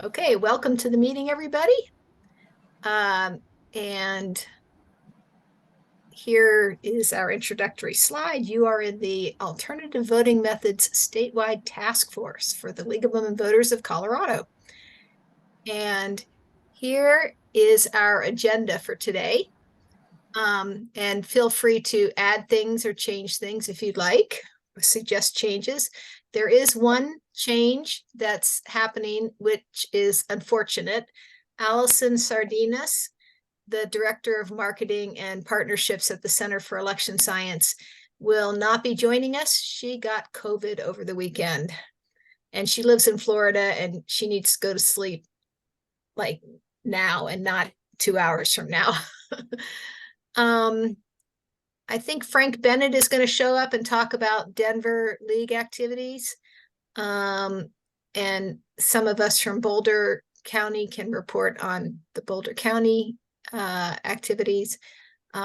Okay, welcome to the meeting, everybody. And here is our introductory slide. You are in the Alternative Voting Methods Statewide Task Force for the League of Women Voters of Colorado. And here is our agenda for today. And feel free to add things or change things if you'd like, or suggest changes. There is one change that's happening, which is unfortunate. Allison Sardinas, the Director of Marketing and Partnerships at the Center for Election Science, will not be joining us. She got COVID over the weekend, and she lives in Florida, and she needs to go to sleep like now and not 2 hours from now. I think Frank Bennett is going to show up and talk about Denver League activities. And some of us from Boulder County can report on the Boulder County activities.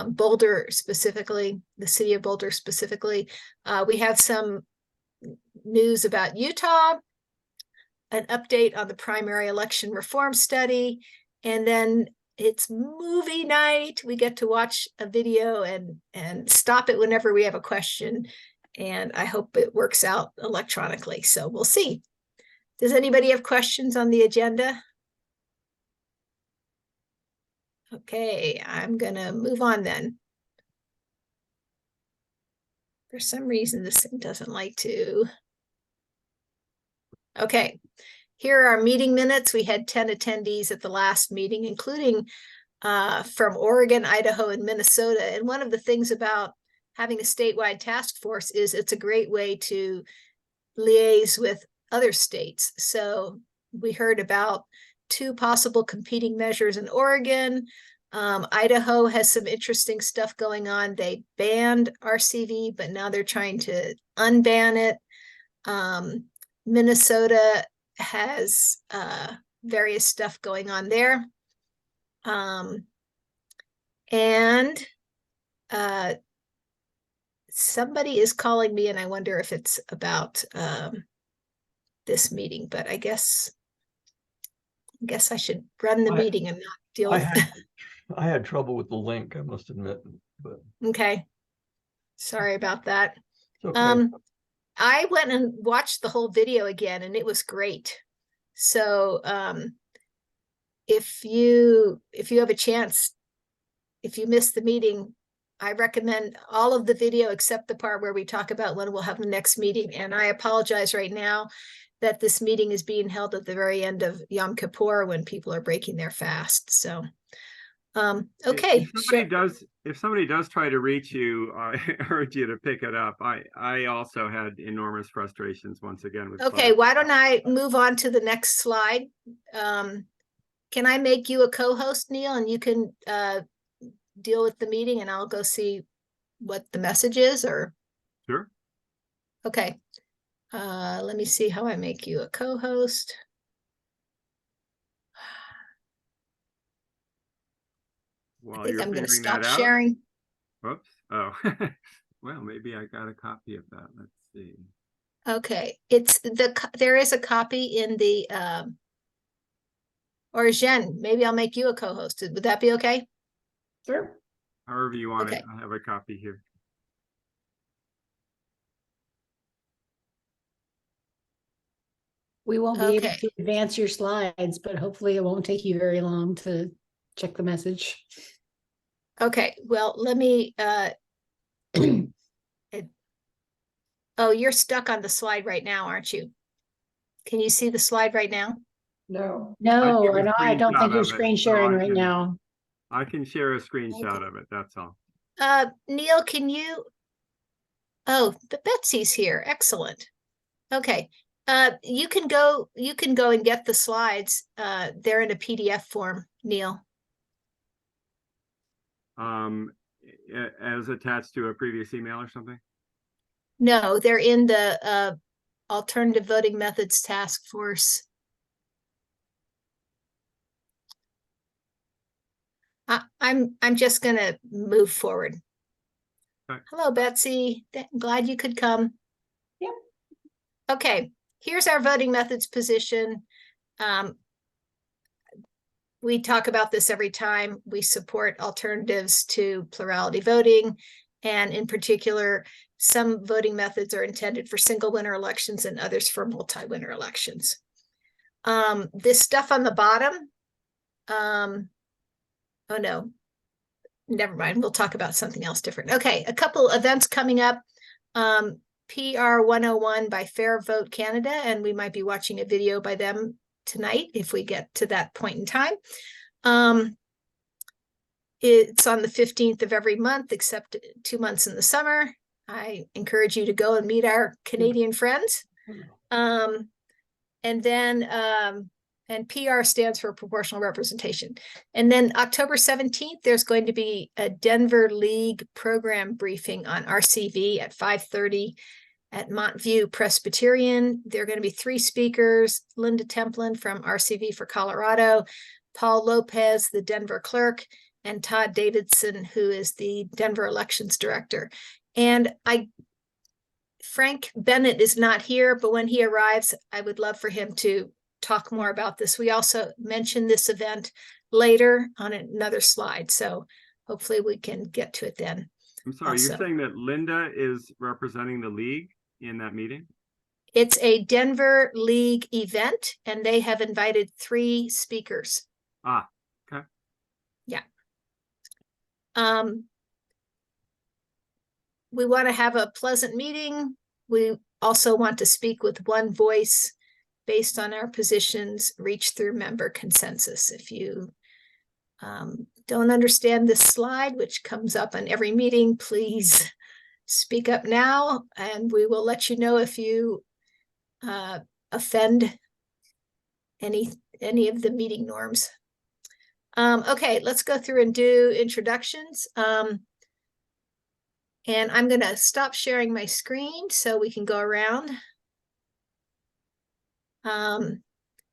Boulder specifically, the city of Boulder specifically. We have some news about Utah, an update on the primary election reform study, and then it's movie night. We get to watch a video and stop it whenever we have a question. And I hope it works out electronically. So we'll see. Does anybody have questions on the agenda? Okay, I'm gonna move on then. For some reason, this thing doesn't like to. Okay, here are our meeting minutes. We had 10 attendees at the last meeting, including from Oregon, Idaho, and Minnesota. And one of the things about having a statewide task force is it's a great way to liaise with other states. So we heard about 2 possible competing measures in Oregon. Idaho has some interesting stuff going on. They banned RCV, but now they're trying to unban it. Minnesota has various stuff going on there. And somebody is calling me, and I wonder if it's about this meeting, but I guess I should run the meeting and not deal with it. I had trouble with the link, I must admit. But okay. Sorry about that. okay. I went and watched the whole video again, and it was great. So if you have a chance, if you missed the meeting, I recommend all of the video except the part where we talk about when we'll have the next meeting. And I apologize right now that this meeting is being held at the very end of Yom Kippur when people are breaking their fast. So, okay. If somebody does try to reach you, I urge you to pick it up. I also had enormous frustrations once again with. Okay, why don't I move on to the next slide? Can I make you a co-host, Neil, and you can deal with the meeting, and I'll go see what the message is, or? Sure. Okay. Let me see how I make you a co-host. Well, I think I'm going to stop sharing. Whoops. Oh, well, maybe I got a copy of that. Let's see. Okay, there is a copy in the or Jen, maybe I'll make you a co-host. Would that be okay? Sure. However you want okay. it. I have a copy here. We won't be able to advance your slides, but hopefully it won't take you very long to check the message. Okay, well, let me oh, you're stuck on the slide right now, aren't you? Can you see the slide right now? No, I don't think you're screen sharing right now. I can share a screenshot of it. That's all. Neil, can you? Oh, but Betsy's here. Excellent. Okay. You can go and get the slides. They're in a PDF form, Neil. As attached to a previous email or something? No, they're in the Alternative Voting Methods Task Force. I'm just gonna move forward. Okay. Hello, Betsy. Glad you could come. Yep. Okay, here's our voting methods position. we talk about this every time. We support alternatives to plurality voting. And in particular, some voting methods are intended for single winner elections and others for multi-winner elections. This stuff on the bottom, oh no, never mind. We'll talk about something else different. Okay, a couple events coming up. PR 101 by Fair Vote Canada, and we might be watching a video by them tonight if we get to that point in time. It's on the 15th of every month, except 2 months in the summer. I encourage you to go and meet our Canadian friends. And PR stands for proportional representation. And then October 17th, there's going to be a Denver League program briefing on RCV at 5:30 at Montview Presbyterian. There are going to be 3 speakers: Linda Templin from RCV for Colorado, Paul Lopez, the Denver clerk, and Todd Davidson, who is the Denver elections director. And Frank Bennett is not here, but when he arrives, I would love for him to talk more about this. We also mentioned this event later on another slide, so hopefully we can get to it then. I'm sorry, also. You're saying that Linda is representing the league in that meeting? It's a Denver League event, and they have invited 3 speakers. Ah, okay. Yeah. We want to have a pleasant meeting. We also want to speak with one voice based on our positions, reach through member consensus. If you don't understand this slide, which comes up on every meeting, please speak up now, and we will let you know if you offend any of the meeting norms. Okay, let's go through and do introductions. And I'm going to stop sharing my screen so we can go around.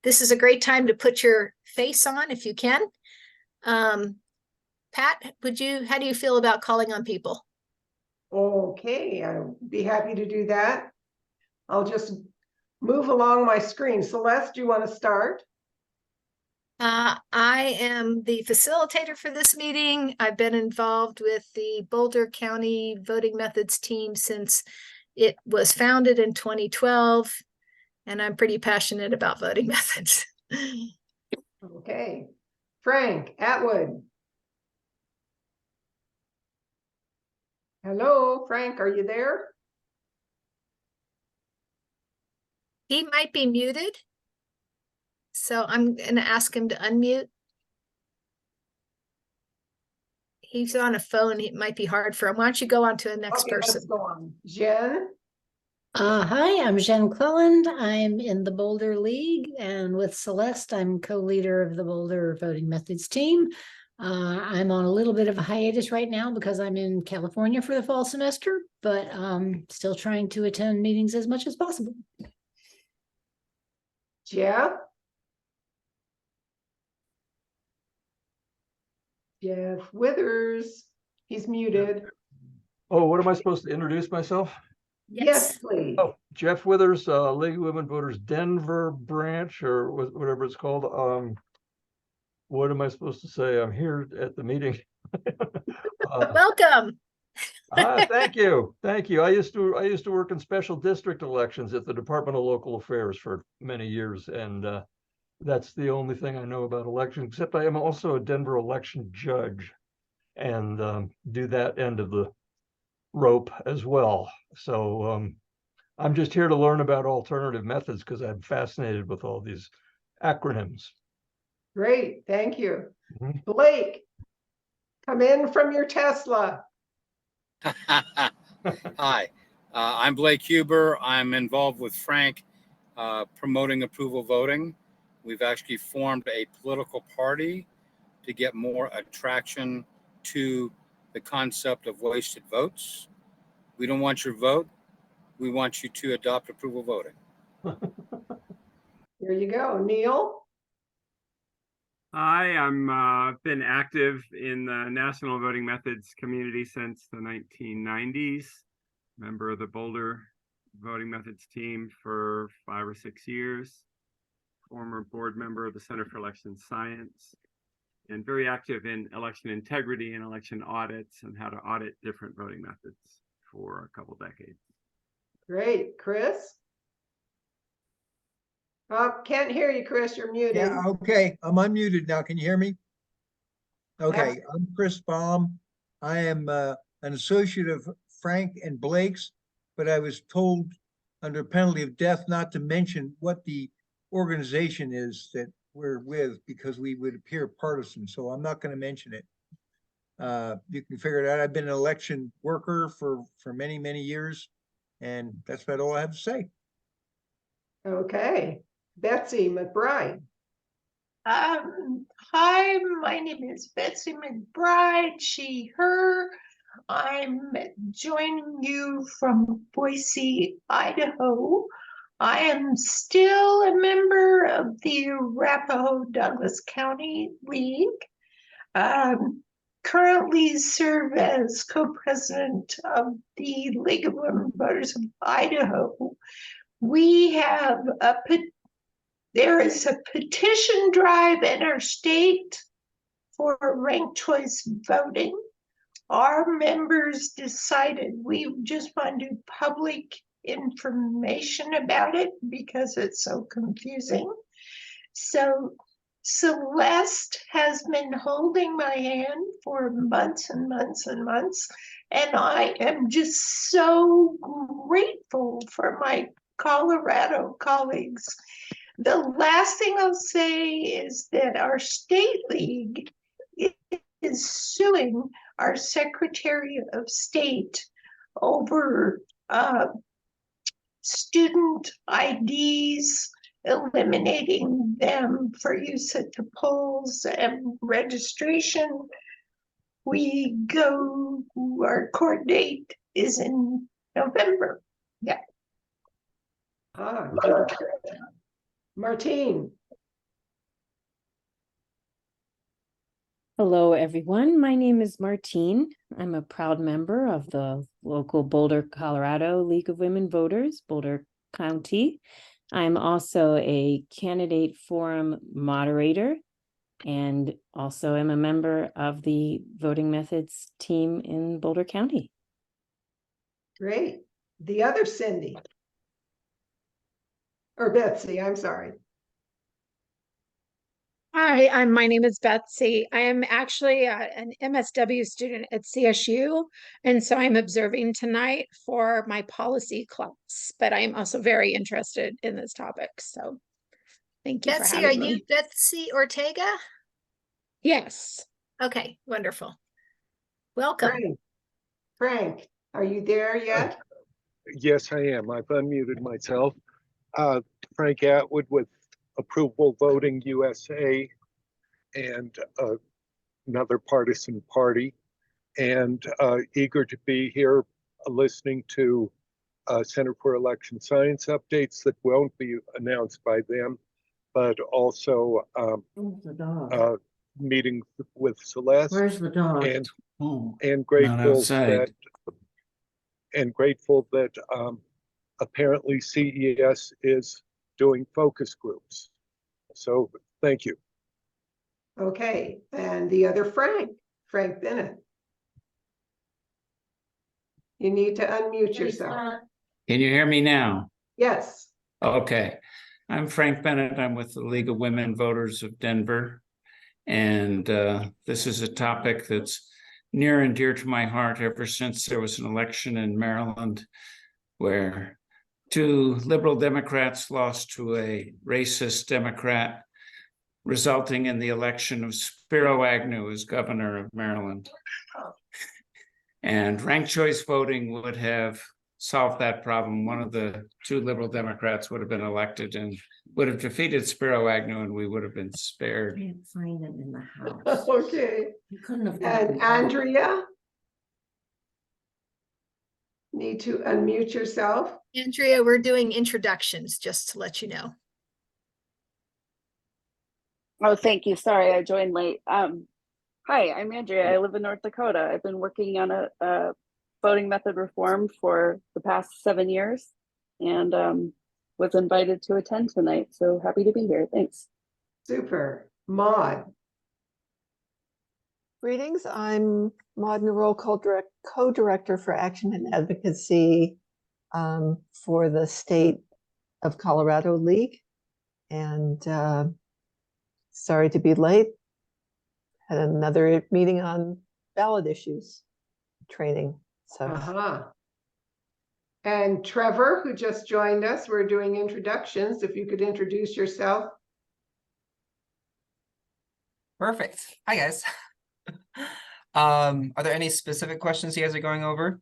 This is a great time to put your face on if you can. Pat, how do you feel about calling on people? Okay, I'll be happy to do that. I'll just move along my screen. Celeste, do you want to start? I am the facilitator for this meeting. I've been involved with the Boulder County voting methods team since it was founded in 2012, and I'm pretty passionate about voting methods. Okay, Frank Atwood. Hello, Frank, are you there? He might be muted, so I'm going to ask him to unmute. He's on a phone. It might be hard for him. Why don't you go on to the next person? Let's go on. Jen? Hi, I'm Jen Cleland. I'm in the Boulder League, and with Celeste, I'm co-leader of the Boulder Voting Methods team. I'm on a little bit of a hiatus right now because I'm in California for the fall semester, but still trying to attend meetings as much as possible. Jeff? Jeff Withers. He's muted. Oh, what am I supposed to introduce myself? Yes, please. Oh, Jeff Withers, League of Women Voters Denver branch, or whatever it's called. What am I supposed to say? I'm here at the meeting. Welcome. Thank you. Thank you. I used to work in special district elections at the Department of Local Affairs for many years, and that's the only thing I know about elections, except I am also a Denver election judge and do that end of the rope as well. So I'm just here to learn about alternative methods because I'm fascinated with all these acronyms. Great, thank you. Mhm. Blake, come in from your Tesla. Hi, I'm Blake Huber. I'm involved with Frank promoting approval voting. We've actually formed a political party to get more attraction to the concept of wasted votes. We don't want your vote. We want you to adopt approval voting. Here you go. Neil? Hi, I'm been active in the national voting methods community since the 1990s. Member of the Boulder voting methods team for 5 or 6 years. Former board member of the Center for Election Science. and very active in election integrity and election audits and how to audit different voting methods for a couple decades. Great, Chris? Oh, can't hear you, Chris, you're muted. Yeah, okay, I'm unmuted now. Can you hear me? Okay, I'm Chris Baum. I am an associate of Frank and Blake's, but I was told under penalty of death not to mention what the organization is that we're with because we would appear partisan, so I'm not going to mention it. You can figure it out. I've been an election worker for many, many years, and that's about all I have to say. Okay, Betsy McBride. Hi, my name is Betsy McBride, she, her. I'm joining you from Boise, Idaho. I am still a member of the Arapahoe Douglas County League. Currently serve as co-president of the League of Women Voters of Idaho. We have there is a petition drive in our state for ranked choice voting. Our members decided we just want to do public information about it because it's so confusing. So Celeste has been holding my hand for months and months and months, and I am just so grateful for my Colorado colleagues. The last thing I'll say is that our state league is suing our Secretary of State over student IDs, eliminating them for use at the polls and registration. Our court date is in November. Yeah. Martine. Hello, everyone. My name is Martine. I'm a proud member of the local Boulder, Colorado League of Women Voters, Boulder County. I'm also a candidate forum moderator and also am a member of the voting methods team in Boulder County. Great. The other Cindy. Or Betsy, I'm sorry. Hi, my name is Betsy. I am actually an MSW student at CSU, and so I'm observing tonight for my policy class, but I am also very interested in this topic, so thank you Betsy, for having me. are you Betsy Ortega? Yes. Okay, wonderful. Welcome. Frank, are you there yet? Yes, I am. I've unmuted myself. Frank Atwood with Approval Voting USA and another partisan party, and eager to be here listening to Center for Election Science updates that won't be announced by them, but also meeting with Celeste. Where's the dog? And grateful that apparently CES is doing focus groups. So thank you. Okay, and the other Frank Bennett. You need to unmute yourself. Can you hear me now? Yes. Okay. I'm Frank Bennett. I'm with the League of Women Voters of Denver. And this is a topic that's near and dear to my heart ever since there was an election in Maryland where 2 liberal Democrats lost to a racist Democrat, resulting in the election of Spiro Agnew as governor of Maryland. And ranked choice voting would have solved that problem. One of the 2 liberal Democrats would have been elected and would have defeated Spiro Agnew, and we would have been spared. I can't find it in the house. Okay. You couldn't have. And Andrea? Need to unmute yourself. Andrea, we're doing introductions, just to let you know. Oh, thank you. Sorry, I joined late. Hi, I'm Andrea. I live in North Dakota. I've been working on a voting method reform for the past 7 years and was invited to attend tonight. So happy to be here. Thanks. Super. Maud. Greetings, I'm Maud Roll, co-director for Action and Advocacy for the State of Colorado League. And sorry to be late. Had another meeting on ballot issues training. So And Trevor, who just joined us, we're doing introductions. If you could introduce yourself. Perfect. Hi, guys. Are there any specific questions you guys are going over?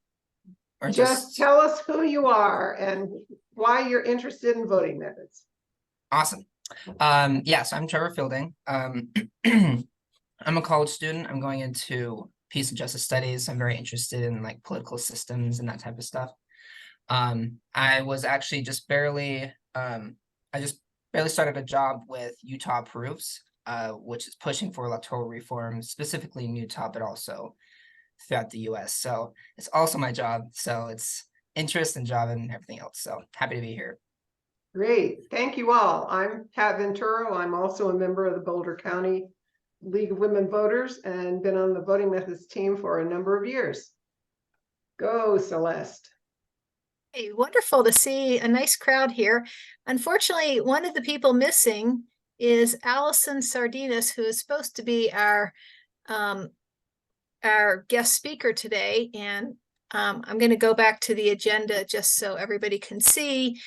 Or Just tell us who you are and why you're interested in voting methods. Awesome. Yeah, so I'm Trevor Fielding. I'm a college student. I'm going into peace and justice studies. I'm very interested in like political systems and that type of stuff. I was actually just barely, I just barely started a job with Utah Proofs, which is pushing for electoral reform, specifically in Utah, but also throughout the US. So it's also my job. So it's interest and job and everything else. So happy to be here. Great. Thank you all. I'm Pat Venturo. I'm also a member of the Boulder County League of Women Voters and been on the voting methods team for a number of years. Go, Celeste. Hey, wonderful to see a nice crowd here. Unfortunately, one of the people missing is Allison Sardinas, who is supposed to be our guest speaker today. And I'm going to go back to the agenda just so everybody can see.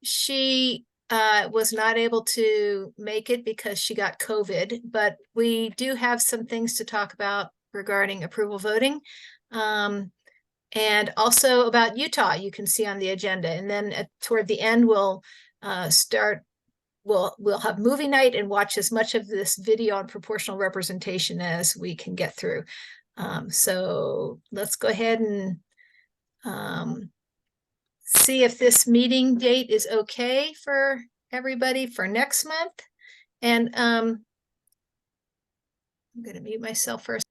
She was not able to make it because she got COVID, but we do have some things to talk about regarding approval voting. And also about Utah, you can see on the agenda. And then toward the end, we'll we'll have movie night and watch as much of this video on proportional representation as we can get through. So let's go ahead and see if this meeting date is okay for everybody for next month. And I'm going to mute myself first.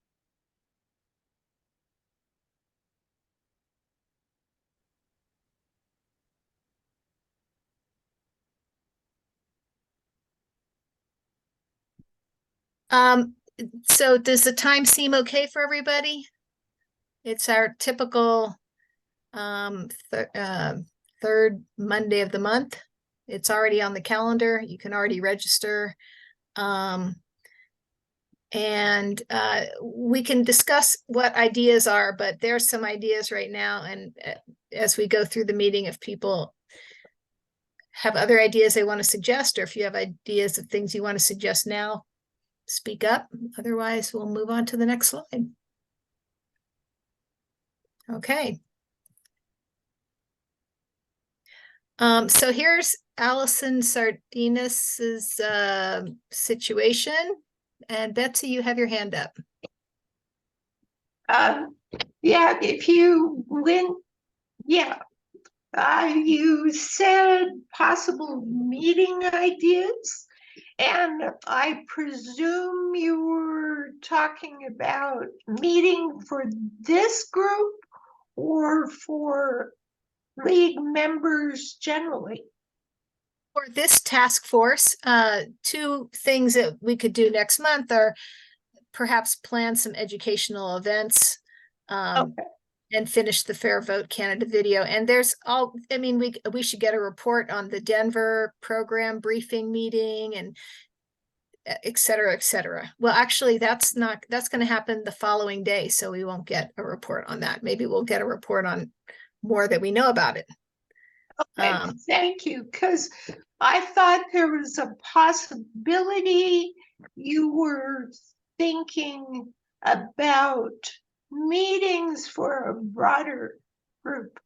So does the time seem okay for everybody? It's our typical third Monday of the month. It's already on the calendar. You can already register. And we can discuss what ideas are, but there's some ideas right now. And as we go through the meeting, if people have other ideas they want to suggest, or if you have ideas of things you want to suggest now, speak up. Otherwise, we'll move on to the next slide. Okay. So here's Allison Sardinas's situation. And Betsy, you have your hand up. Yeah, if you went, yeah. You said possible meeting ideas, and I presume you were talking about meeting for this group or for league members generally? For this task force, two things that we could do next month are perhaps plan some educational events. And finish the Fair Vote Canada video. And there's all, I mean, we should get a report on the Denver program briefing meeting and et cetera, et cetera. Well, actually, that's going to happen the following day. So we won't get a report on that. Maybe we'll get a report on more that we know about it. Okay, thank you. Because I thought there was a possibility you were thinking about meetings for a broader group.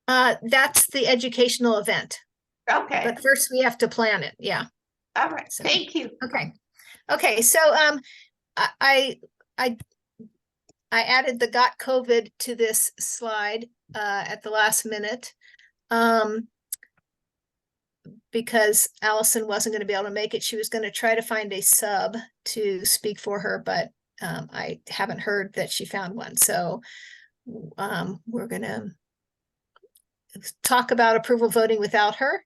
That's the educational event. Okay. But first we have to plan it. Yeah. All right. So, thank you. Okay. Okay. So I added the got COVID to this slide at the last minute because Allison wasn't going to be able to make it. She was going to try to find a sub to speak for her, but I haven't heard that she found one. So we're going to talk about approval voting without her.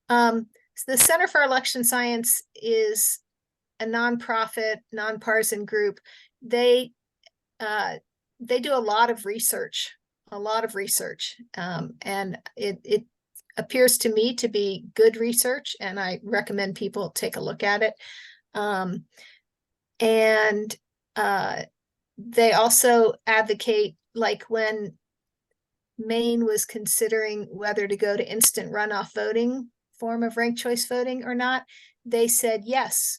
So the Center for Election Science is a nonprofit, nonpartisan group. They do a lot of research, and it appears to me to be good research, and I recommend people take a look at it. And they also advocate, like when Maine was considering whether to go to instant runoff voting form of ranked choice voting or not, they said yes.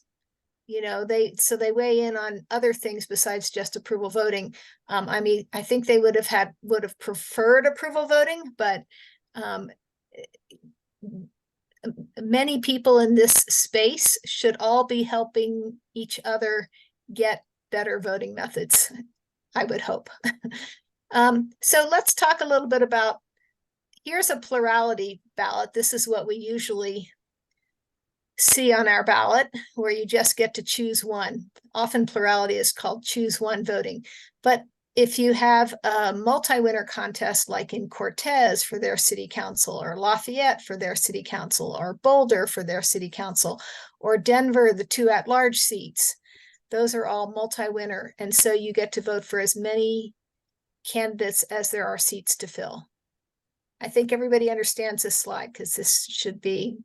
You know, they weigh in on other things besides just approval voting. I mean, I think they would have preferred approval voting, but many people in this space should all be helping each other get better voting methods, I would hope. So let's talk a little bit about, here's a plurality ballot. This is what we usually see on our ballot, where you just get to choose one. Often plurality is called choose one voting. But if you have a multi-winner contest, like in Cortez for their city council, or Lafayette for their city council, or Boulder for their city council, or Denver, the 2 at-large seats, those are all multi-winner. And so you get to vote for as many candidates as there are seats to fill. I think everybody understands this slide, because this should be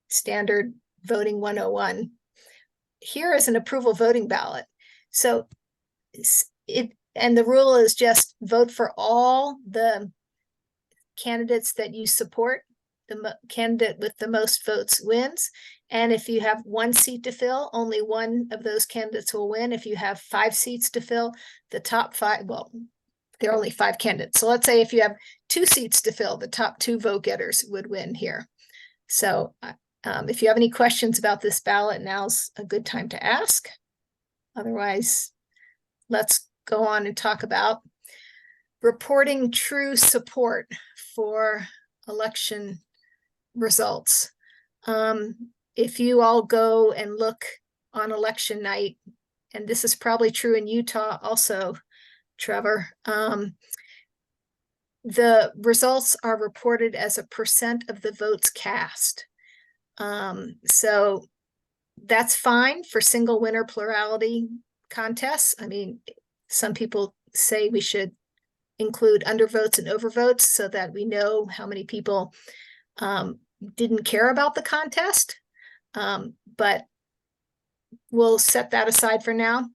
standard voting 101. Here is an approval voting ballot. So the rule is just vote for all the candidates that you support. The candidate with the most votes wins. And if you have 1 seat to fill, only one of those candidates will win. If you have 5 seats to fill, the top 5, well, there are only 5 candidates. So let's say if you have 2 seats to fill, the top 2 vote getters would win here. So if you have any questions about this ballot, now's a good time to ask. Otherwise, let's go on and talk about reporting true support for election results. If you all go and look on election night, and this is probably true in Utah also, Trevor, the results are reported as a % of the votes cast. So that's fine for single winner plurality contests. I mean, some people say we should include undervotes and overvotes so that we know how many people didn't care about the contest. But we'll set that aside for now.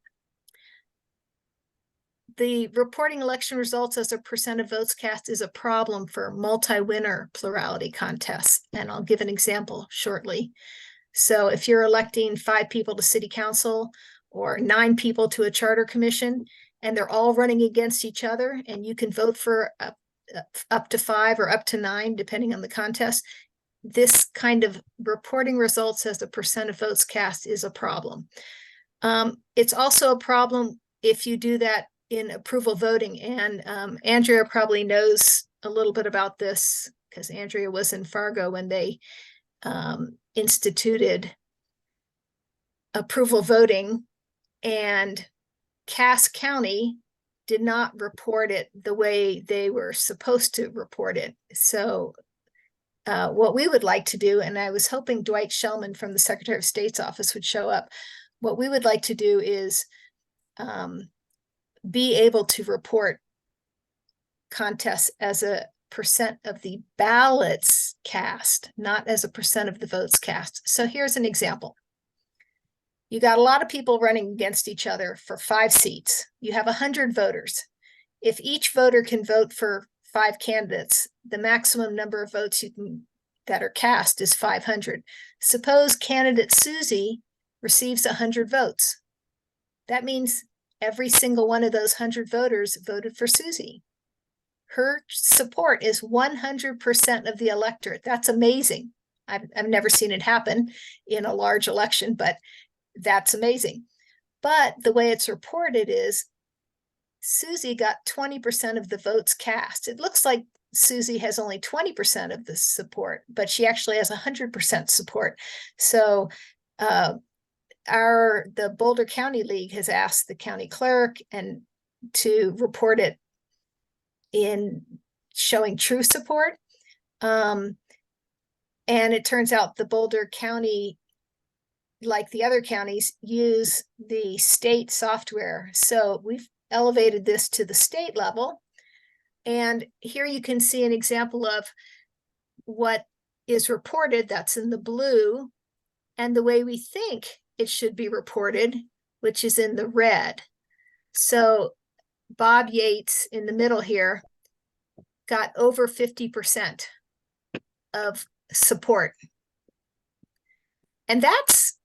The reporting election results as a % of votes cast is a problem for multi-winner plurality contests. And I'll give an example shortly. So if you're electing 5 people to city council or 9 people to a charter commission, and they're all running against each other, and you can vote for up to 5 or up to 9, depending on the contest, this kind of reporting results as a % of votes cast is a problem. It's also a problem if you do that in approval voting. And Andrea probably knows a little bit about this, because Andrea was in Fargo when they instituted approval voting, and Cass County did not report it the way they were supposed to report it. So what we would like to do, and I was hoping Dwight Shellman from the Secretary of State's office would show up, what we would like to do is be able to report contests as a % of the ballots cast, not as a % of the votes cast. So here's an example. You got a lot of people running against each other for 5 seats. You have 100 voters. If each voter can vote for 5 candidates, the maximum number of votes that are cast is 500. Suppose candidate Susie receives 100 votes. That means every single one of those 100 voters voted for Susie. Her support is 100% of the electorate. That's amazing. I've never seen it happen in a large election, but that's amazing. But the way it's reported is Susie got 20% of the votes cast. It looks like Susie has only 20% of the support, but she actually has 100% support. So the Boulder County League has asked the county clerk and to report it in showing true support. And it turns out the Boulder County like the other counties, use the state software. So we've elevated this to the state level. And here you can see an example of what is reported, that's in the blue, and the way we think it should be reported, which is in the red. So Bob Yates in the middle here got over 50% of support. And that's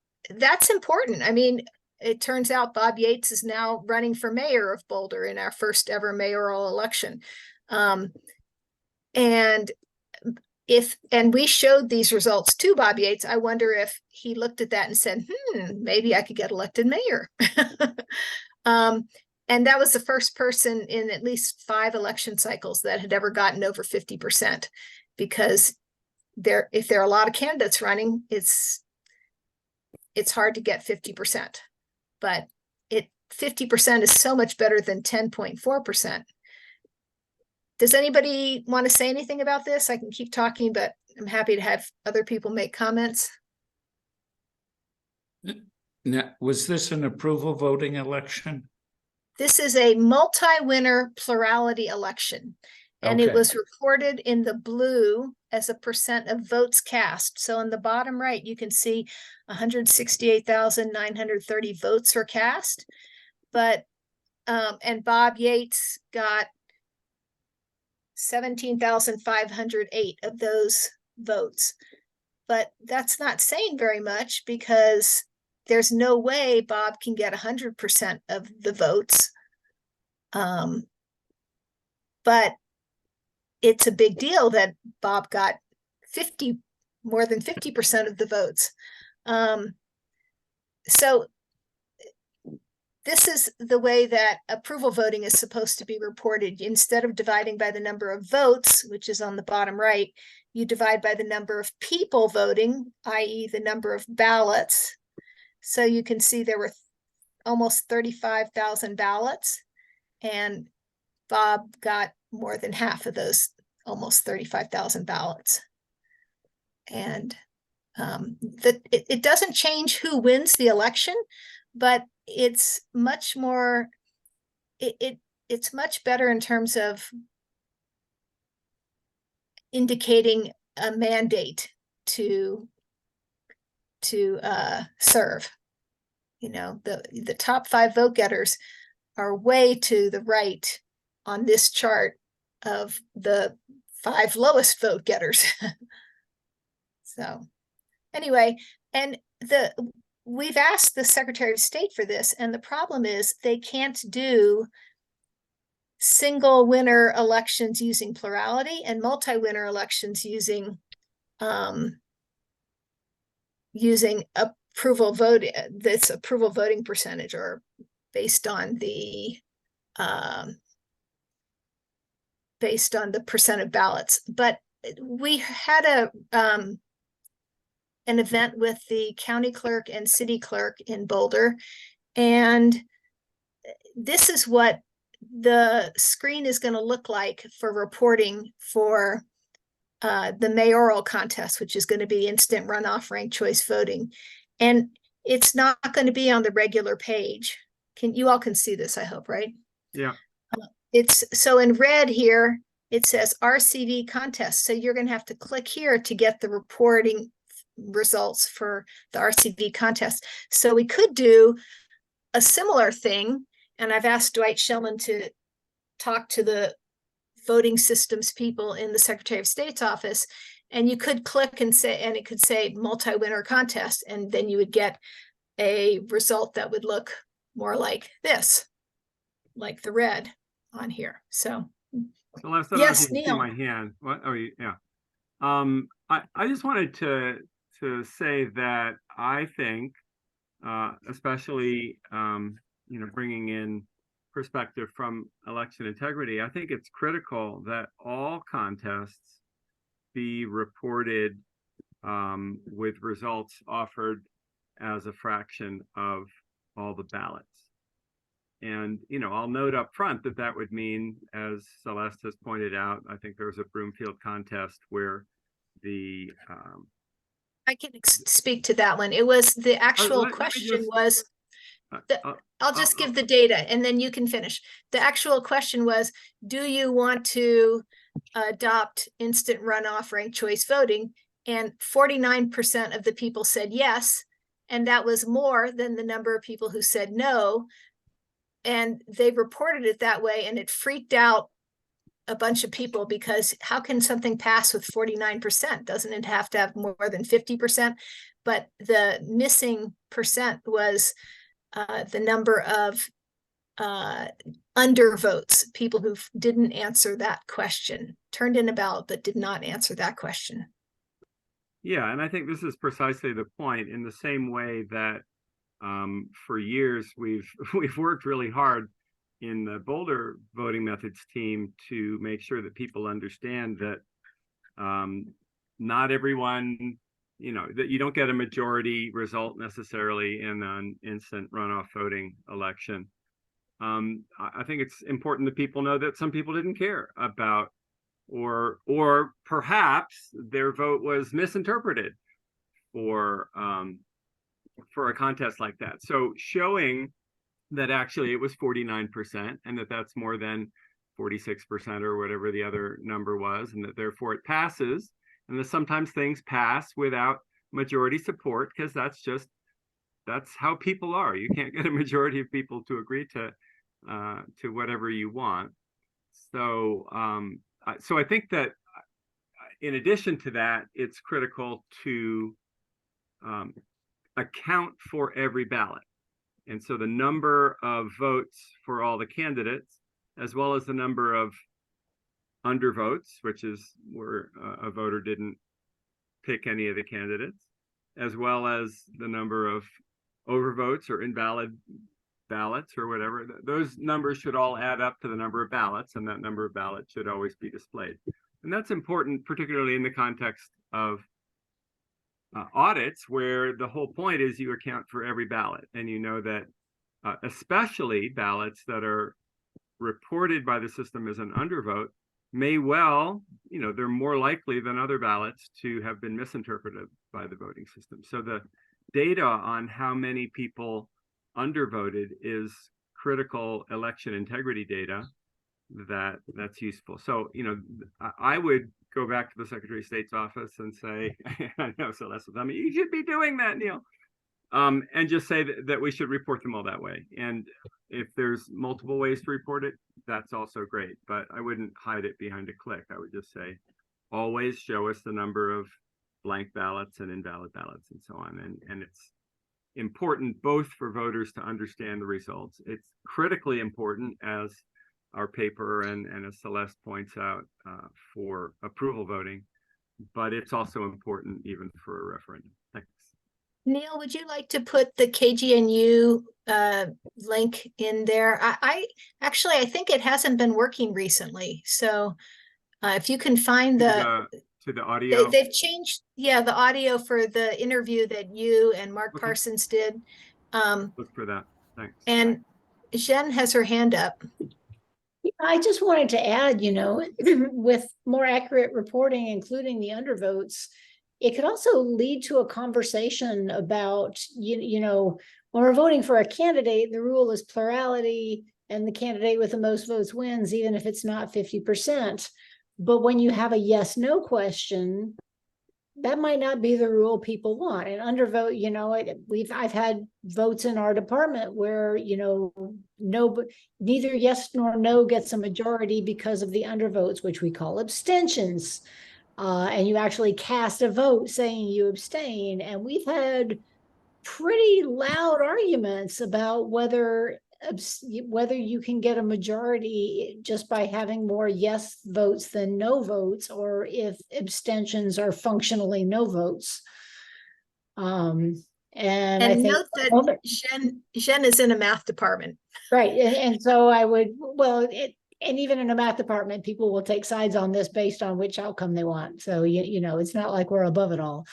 important. I mean, it turns out Bob Yates is now running for mayor of Boulder in our first ever mayoral election. And we showed these results to Bob Yates. I wonder if he looked at that and said, maybe I could get elected mayor. And that was the first person in at least 5 election cycles that had ever gotten over 50%, because if there are a lot of candidates running, it's hard to get 50%, but 50% is so much better than 10.4%. Does anybody want to say anything about this? I can keep talking, but I'm happy to have other people make comments. Now, was this an approval voting election? This is a multi-winner plurality election, and it Okay. was reported in the blue as a percent of votes cast. So in the bottom right, you can see 168,930 votes were cast, but and Bob Yates got 17,508 of those votes. But that's not saying very much, because there's no way Bob can get 100% of the votes. But it's a big deal that Bob got more than 50% of the votes. So this is the way that approval voting is supposed to be reported. Instead of dividing by the number of votes, which is on the bottom right, you divide by the number of people voting, i.e. the number of ballots. So you can see there were almost 35,000 ballots, and Bob got more than half of those, almost 35,000 ballots. And it doesn't change who wins the election, but it's much more, it's much better in terms of indicating a mandate to serve. You know, the top 5 vote getters are way to the right on this chart of the 5 lowest vote getters. So anyway, and we've asked the Secretary of State for this, and the problem is they can't do single winner elections using plurality and multi-winner elections using approval vote, this approval voting percentage, or based on the percent of ballots. But we had an event with the county clerk and city clerk in Boulder, and this is what the screen is going to look like for reporting for the mayoral contest, which is going to be instant runoff ranked choice voting. And it's not going to be on the regular page. You all can see this, I hope, right? Yeah. It's so in red here, it says RCV contest. So you're going to have to click here to get the reporting results for the RCV contest. So we could do a similar thing, and I've asked Dwight Shellman to talk to the voting systems people in the Secretary of State's office, and you could click and say, and it could say multi-winner contest, and then you would get a result that would look more like this, like the red on here. So yes, Neil. My hand. What? Oh, yeah. I just wanted to say that I think, especially bringing in perspective from election integrity, I think it's critical that all contests be reported with results offered as a fraction of all the ballots. And, I'll note up front that would mean, as Celeste has pointed out, I think there was a Broomfield contest where the I can speak to that one. It was the actual let me question just- was, I'll just give the data and then you can finish. The actual question was, do you want to adopt instant runoff ranked choice voting? And 49% of the people said yes. And that was more than the number of people who said no. And they reported it that way, and it freaked out a bunch of people because how can something pass with 49%? Doesn't it have to have more than 50%? But the missing percent was the number of undervotes, people who didn't answer that question, turned in a ballot but did not answer that question. Yeah, and I think this is precisely the point. In the same way that for years we've worked really hard in the Boulder voting methods team to make sure that people understand that not everyone, that you don't get a majority result necessarily in an instant runoff voting election. I think it's important that people know that some people didn't care about, or perhaps their vote was misinterpreted for a contest like that. So showing that actually it was 49% and that's more than 46% or whatever the other number was, and that therefore it passes, and that sometimes things pass without majority support because that's how people are. You can't get a majority of people to agree to whatever you want. So I think that in addition to that, it's critical to account for every ballot. And so the number of votes for all the candidates, as well as the number of undervotes, which is where a voter didn't pick any of the candidates, as well as the number of overvotes or invalid ballots or whatever, those numbers should all add up to the number of ballots, and that number of ballots should always be displayed. And that's important, particularly in the context of audits, where the whole point is you account for every ballot, and you know that especially ballots that are reported by the system as an undervote may well, they're more likely than other ballots to have been misinterpreted by the voting system. So the data on how many people undervoted is critical election integrity data that's useful. So, I would go back to the Secretary of State's office and say, I know Celeste will tell me, you should be doing that, Neil. And just say that we should report them all that way. And if there's multiple ways to report it, that's also great. But I wouldn't hide it behind a click. I would just say, always show us the number of blank ballots and invalid ballots and so on. And it's important both for voters to understand the results. It's critically important, as our paper and as Celeste points out, for approval voting, but it's also important even for a referendum. Thanks. Neil, would you like to put the KGNU link in there? I think it hasn't been working recently. So if you can find to the audio, they've changed, the audio for the interview that you and Mark Parsons did. Look for that. Thanks. And Jen has her hand up. I just wanted to add, with more accurate reporting, including the undervotes, it could also lead to a conversation about, when we're voting for a candidate, the rule is plurality, and the candidate with the most votes wins, even if it's not 50%. But when you have a yes/no question, that might not be the rule people want. And undervote, I've had votes in our department where, neither yes nor no gets a majority because of the undervotes, which we call abstentions. And you actually cast a vote saying you abstain. And we've had pretty loud arguments about whether you can get a majority just by having more yes votes than no votes, or if abstentions are functionally no votes. And I think note that Jen is in a math department. Right. And so and even in a math department, people will take sides on this based on which outcome they want. So, it's not like we're above it all.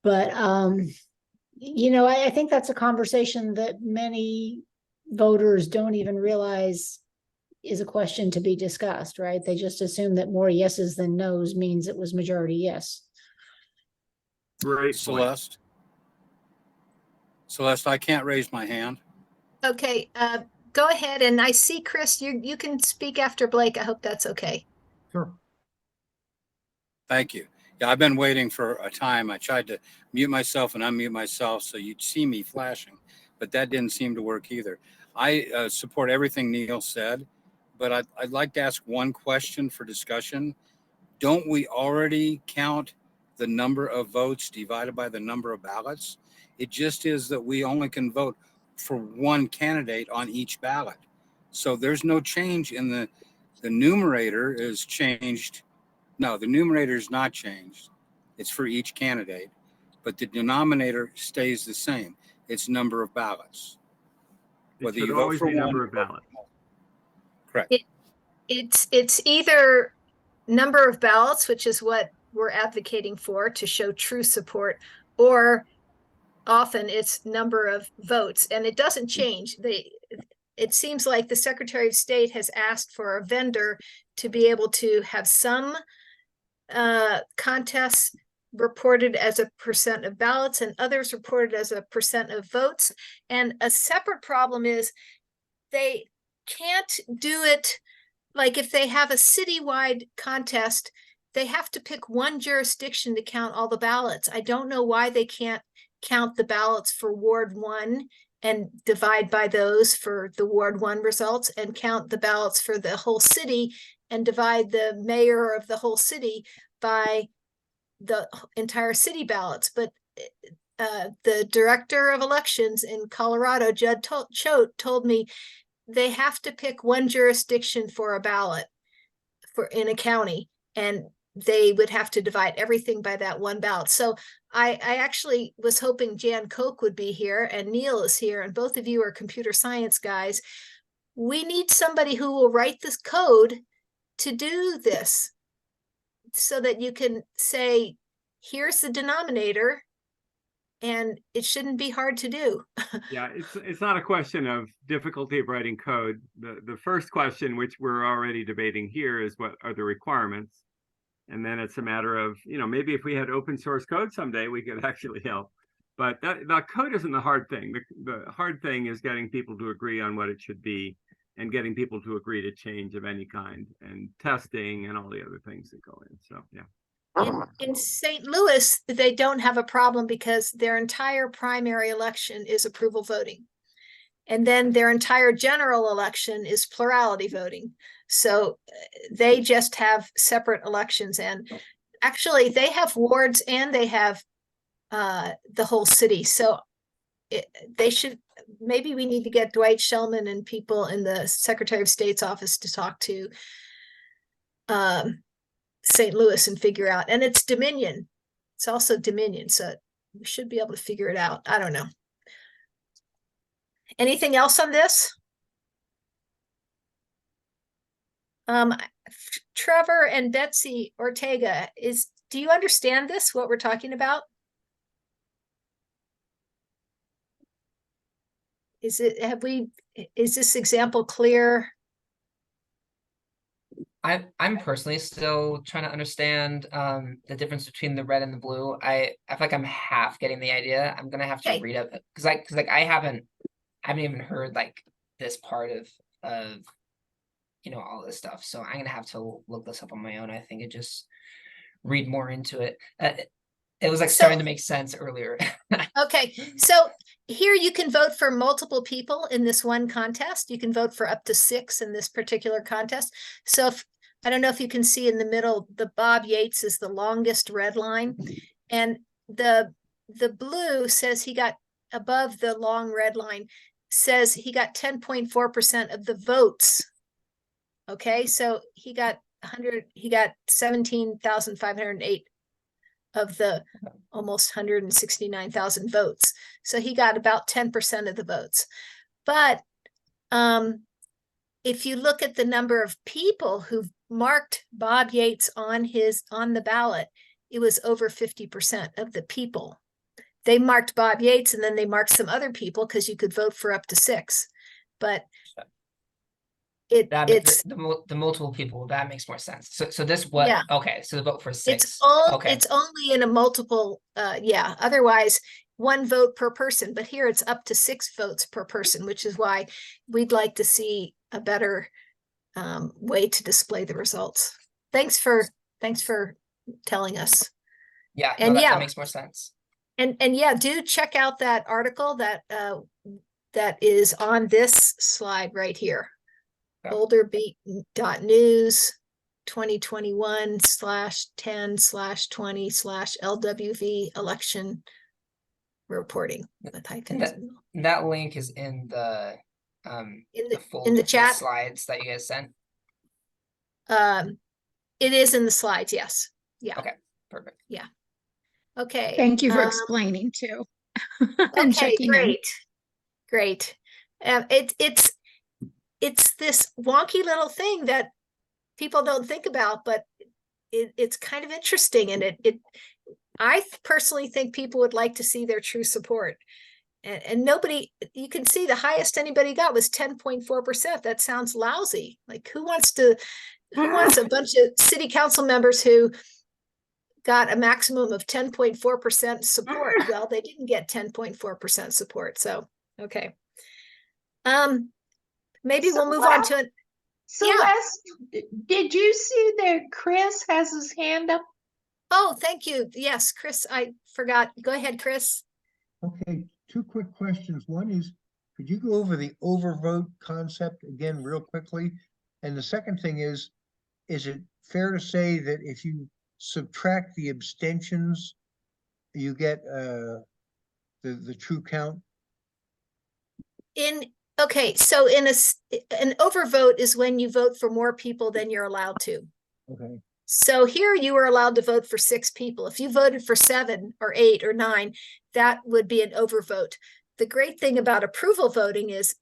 But, I think that's a conversation that many voters don't even realize is a question to be discussed, right? They just assume that more yeses than nos means it was majority yes. Great point. Celeste? Celeste, I can't raise my hand. Okay, go ahead. And I see Chris, you can speak after Blake. I hope that's okay. Sure. Thank you. Yeah, I've been waiting for a time. I tried to mute myself and unmute myself so you'd see me flashing, but that didn't seem to work either. I support everything Neil said, but I'd like to ask one question for discussion. Don't we already count the number of votes divided by the number of ballots? It just is that we only can vote for one candidate on each ballot. So there's no change in the numerator is changed. No, the numerator is not changed. It's for each candidate, but the denominator stays the same. It's number of ballots. It should always be number of ballots. Correct. It's either number of ballots, which is what we're advocating for to show true support, or often it's number of votes, and it doesn't change. It seems like the Secretary of State has asked for a vendor to be able to have some contests reported as a percent of ballots and others reported as a percent of votes. And a separate problem is they can't do it. Like if they have a citywide contest, they have to pick one jurisdiction to count all the ballots. I don't know why they can't count the ballots for Ward 1 and divide by those for the Ward 1 results, and count the ballots for the whole city and divide the mayor of the whole city by the entire city ballots. But the director of elections in Colorado, Judd Choate, told me they have to pick one jurisdiction for a ballot in a county, and they would have to divide everything by that one ballot. So I actually was hoping Jan Koch would be here, and Neil is here, and both of you are computer science guys. We need somebody who will write this code to do this so that you can say, here's the denominator, and it shouldn't be hard to do. Yeah, it's not a question of difficulty of writing code. The first question, which we're already debating here, is what are the requirements? And then it's a matter of, maybe if we had open source code someday, we could actually help. But the code isn't the hard thing. The hard thing is getting people to agree on what it should be, and getting people to agree to change of any kind, and testing and all the other things that go in. So, yeah. In St. Louis, they don't have a problem because their entire primary election is approval voting. And then their entire general election is plurality voting. So they just have separate elections. And actually, they have wards and they have the whole city. So they should, maybe we need to get Dwight Shellman and people in the Secretary of State's office to talk to St. Louis and figure out. And it's Dominion. It's also Dominion. So we should be able to figure it out. I don't know. Anything else on this? Trevor and Betsy Ortega, do you understand this, what we're talking about? Is this example clear? I'm personally still trying to understand the difference between the red and the blue. I feel like I'm half getting the idea. I'm gonna have to read up because I haven't even heard like this part of all this stuff. So I'm gonna have to look this up on my own. I think it just read more into it. It was like starting to make sense earlier. Okay, so here you can vote for multiple people in this one contest. You can vote for up to 6 in this particular contest. So I don't know if you can see in the middle, the Bob Yates is the longest red line, and the blue says he got above the long red line, says he got 10.4% of the votes. Okay, so he got 17,508 of the almost 169,000 votes. So he got about 10% of the votes. But if you look at the number of people who marked Bob Yates on the ballot, it was over 50% of the people. They marked Bob Yates and then they marked some other people because you could vote for up to 6. But it's the multiple people, that makes more sense. So this what, yeah. okay, so the vote for It's six. all Okay, it's only in a multiple, yeah, otherwise 1 vote per person, but here it's up to 6 votes per person, which is why we'd like to see a better way to display the results. Thanks for telling us. yeah, no, And that yeah, makes more sense. and yeah, do check out that article that that is on this slide right here. Okay. boulderbeat.news 2021/10/20/LWV election reporting with And hyphens. that link is in the folder in the for chat. slides that you guys sent. It is in the slides, yes. Yeah. Okay, perfect. Yeah. Okay. Thank you for explaining too. And Okay, checking in. great. It's this wonky little thing that people don't think about, but it's kind of interesting, and I personally think people would like to see their true support. And nobody, you can see the highest anybody got was 10.4%. That sounds lousy. Like who wants a bunch of city council members who got a maximum of 10.4% support? Well, they didn't get 10.4% support. So, okay. Maybe we'll move on to it. Celeste, did you see that Chris has his hand up? Oh, thank you. Yes, Chris, I forgot. Go ahead, Chris. Okay, 2 quick questions. One is, could you go over the overvote concept again real quickly? And the second thing is it fair to say that if you subtract the abstentions, you get the true count? Okay, so an overvote is when you vote for more people than you're allowed to. Okay. So here you were allowed to vote for 6 people. If you voted for 7 or 8 or 9, that would be an overvote. The great thing about approval voting is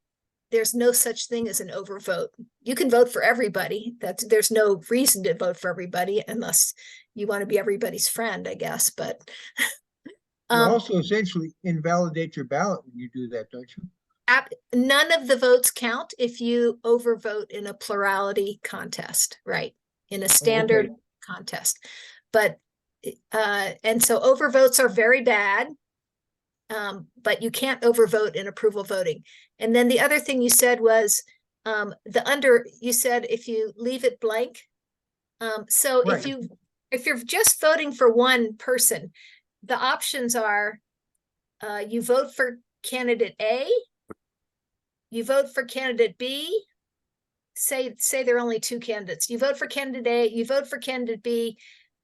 there's no such thing as an overvote. You can vote for everybody. There's no reason to vote for everybody unless you want to be everybody's friend, I guess. But you also essentially invalidate your ballot when you do that, don't you? None of the votes count if you overvote in a plurality contest, right? In a standard contest. But and so overvotes are very bad, but you can't overvote in approval voting. And then the other thing you said was you said if you leave it blank. So right. if you're just voting for one person, the options are you vote for candidate A, you vote for candidate B. Say there are only 2 candidates. You vote for candidate A, you vote for candidate B,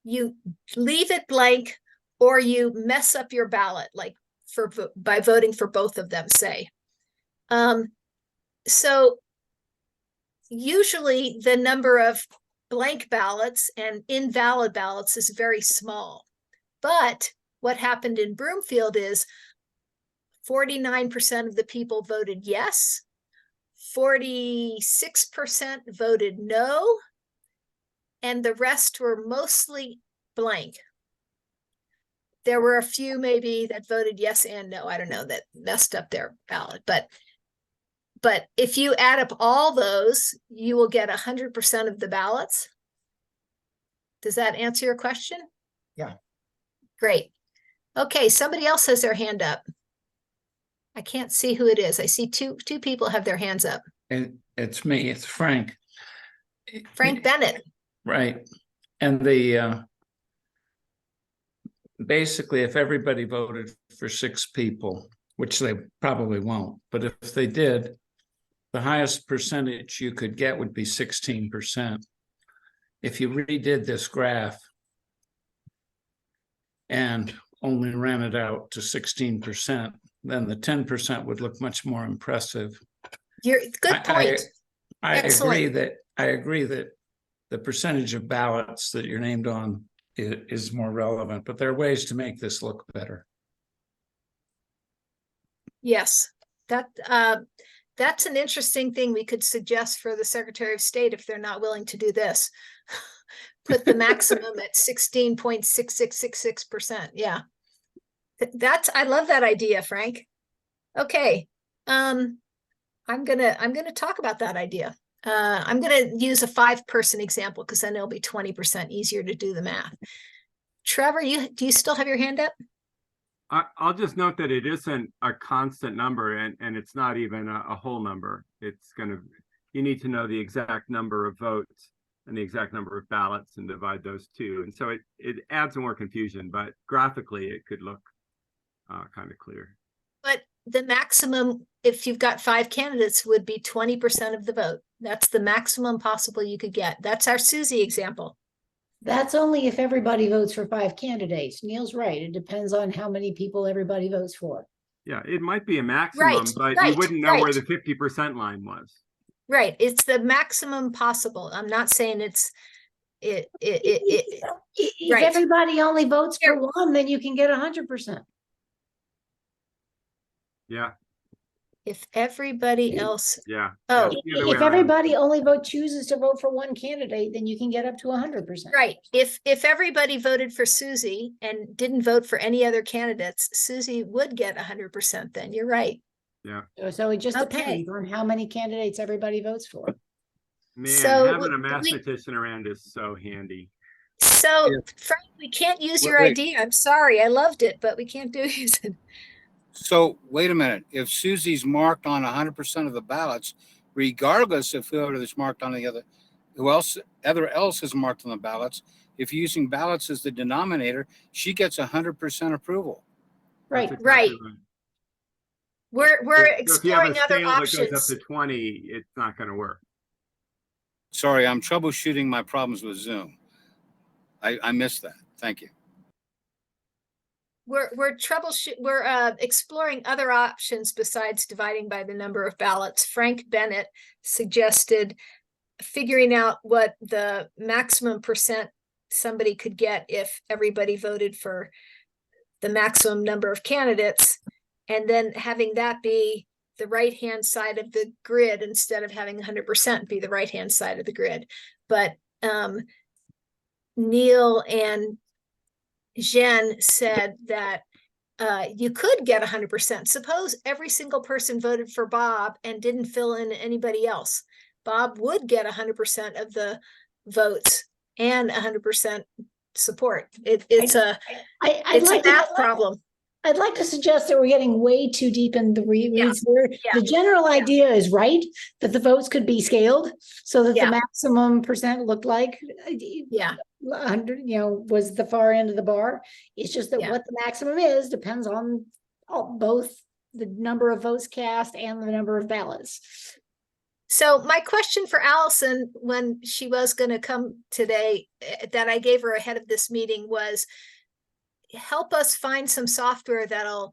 you leave it blank, or you mess up your ballot, like by voting for both of them, say. So usually the number of blank ballots and invalid ballots is very small. But what happened in Broomfield is 49% of the people voted yes, 46% voted no, and the rest were mostly blank. There were a few maybe that voted yes and no, I don't know, that messed up their ballot. But if you add up all those, you will get 100% of the ballots. Does that answer your question? Yeah. Great. Okay, somebody else has their hand up. I can't see who it is. I see two people have their hands up. It's me, it's Frank. Frank Bennett. Right. And basically, if everybody voted for 6 people, which they probably won't, but if they did, the highest percentage you could get would be 16%. If you redid this graph and only ran it out to 16%, then the 10% would look much more impressive. Good point. I agree that the percentage of ballots that you're named on is more relevant, but there are ways to make this look better. Yes, that's an interesting thing we could suggest for the Secretary of State if they're not willing to do this. Put the maximum at 16.6666%. Yeah. I love that idea, Frank. Okay. I'm gonna talk about that idea. I'm going to use a 5-person example because then it'll be 20% easier to do the math. Trevor, do you still have your hand up? I'll just note that it isn't a constant number, and it's not even a whole number. It's you need to know the exact number of votes and the exact number of ballots and divide those two. And so it adds more confusion, but graphically it could look kind of clear. But the maximum, if you've got 5 candidates, would be 20% of the vote. That's the maximum possible you could get. That's our Susie example. That's only if everybody votes for 5 candidates. Neil's right. It depends on how many people everybody votes for. Yeah, it might be a maximum, but you wouldn't know where the 50% line was. Right. It's the maximum possible. I'm not saying if If everybody only votes for 1, then you can get 100%. Yeah. If everybody else, yeah. Oh, if everybody only chooses to vote for 1 candidate, then you can get up to 100%. Right. If everybody voted for Susie and didn't vote for any other candidates, Susie would get 100% then. You're right. Yeah. So it just depends on how many candidates everybody votes for. Man, So having a mathematician around is so handy. So, Frank, we can't use your idea. I'm sorry. I loved it, but we can't use it. So wait a minute. If Susie's marked on 100% of the ballots, regardless of whoever is marked on the other, whoever else is marked on the ballots, if you're using ballots as the denominator, she gets 100% approval. Right. Right. We're exploring other options. That goes up to 20, it's not going to work. Sorry, I'm troubleshooting my problems with Zoom. I missed that. Thank you. We're exploring other options besides dividing by the number of ballots. Frank Bennett suggested figuring out what the maximum percent somebody could get if everybody voted for the maximum number of candidates, and then having that be the right-hand side of the grid instead of having 100% be the right-hand side of the grid. But Neil and Jen said that you could get 100%. Suppose every single person voted for Bob and didn't fill in anybody else. Bob would get 100% of the votes and 100% support. It's a math problem. I'd like to suggest that we're getting way too deep in the weeds here. The general idea is right, that the votes could be scaled so that the maximum percent looked like 100, was the far end of the bar. It's just that what the maximum is depends on both the number of votes cast and the number of ballots. So my question for Allison, when she was going to come today, that I gave her ahead of this meeting, was help us find some software that'll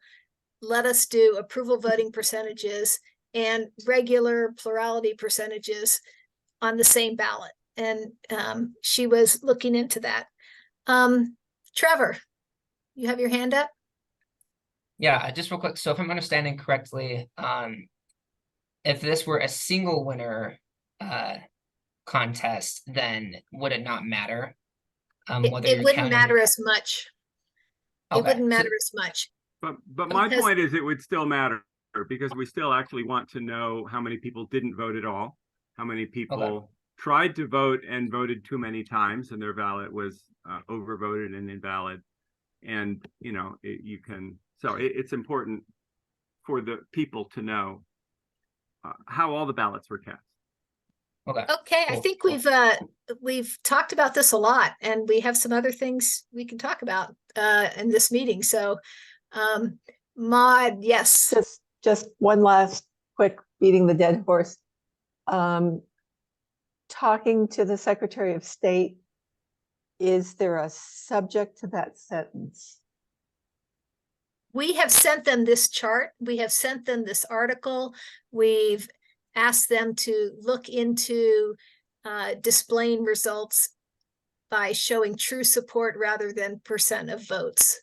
let us do approval voting percentages and regular plurality percentages on the same ballot. And she was looking into that. Trevor, you have your hand up? Yeah, just real quick. So if I'm understanding correctly, if this were a single winner contest, then would it not matter? It wouldn't matter as much. It wouldn't matter as much. But my point is it would still matter because we still actually want to know how many people didn't vote at all, how many people tried to vote and voted too many times and their ballot was overvoted and invalid. And, it's important for the people to know how all the ballots were cast. Okay, I think we've talked about this a lot, and we have some other things we can talk about in this meeting. So, Maude, yes. Just one last quick beating the dead horse. Talking to the Secretary of State, is there a subject to that sentence? We have sent them this chart. We have sent them this article. We've asked them to look into displaying results by showing true support rather than percent of votes.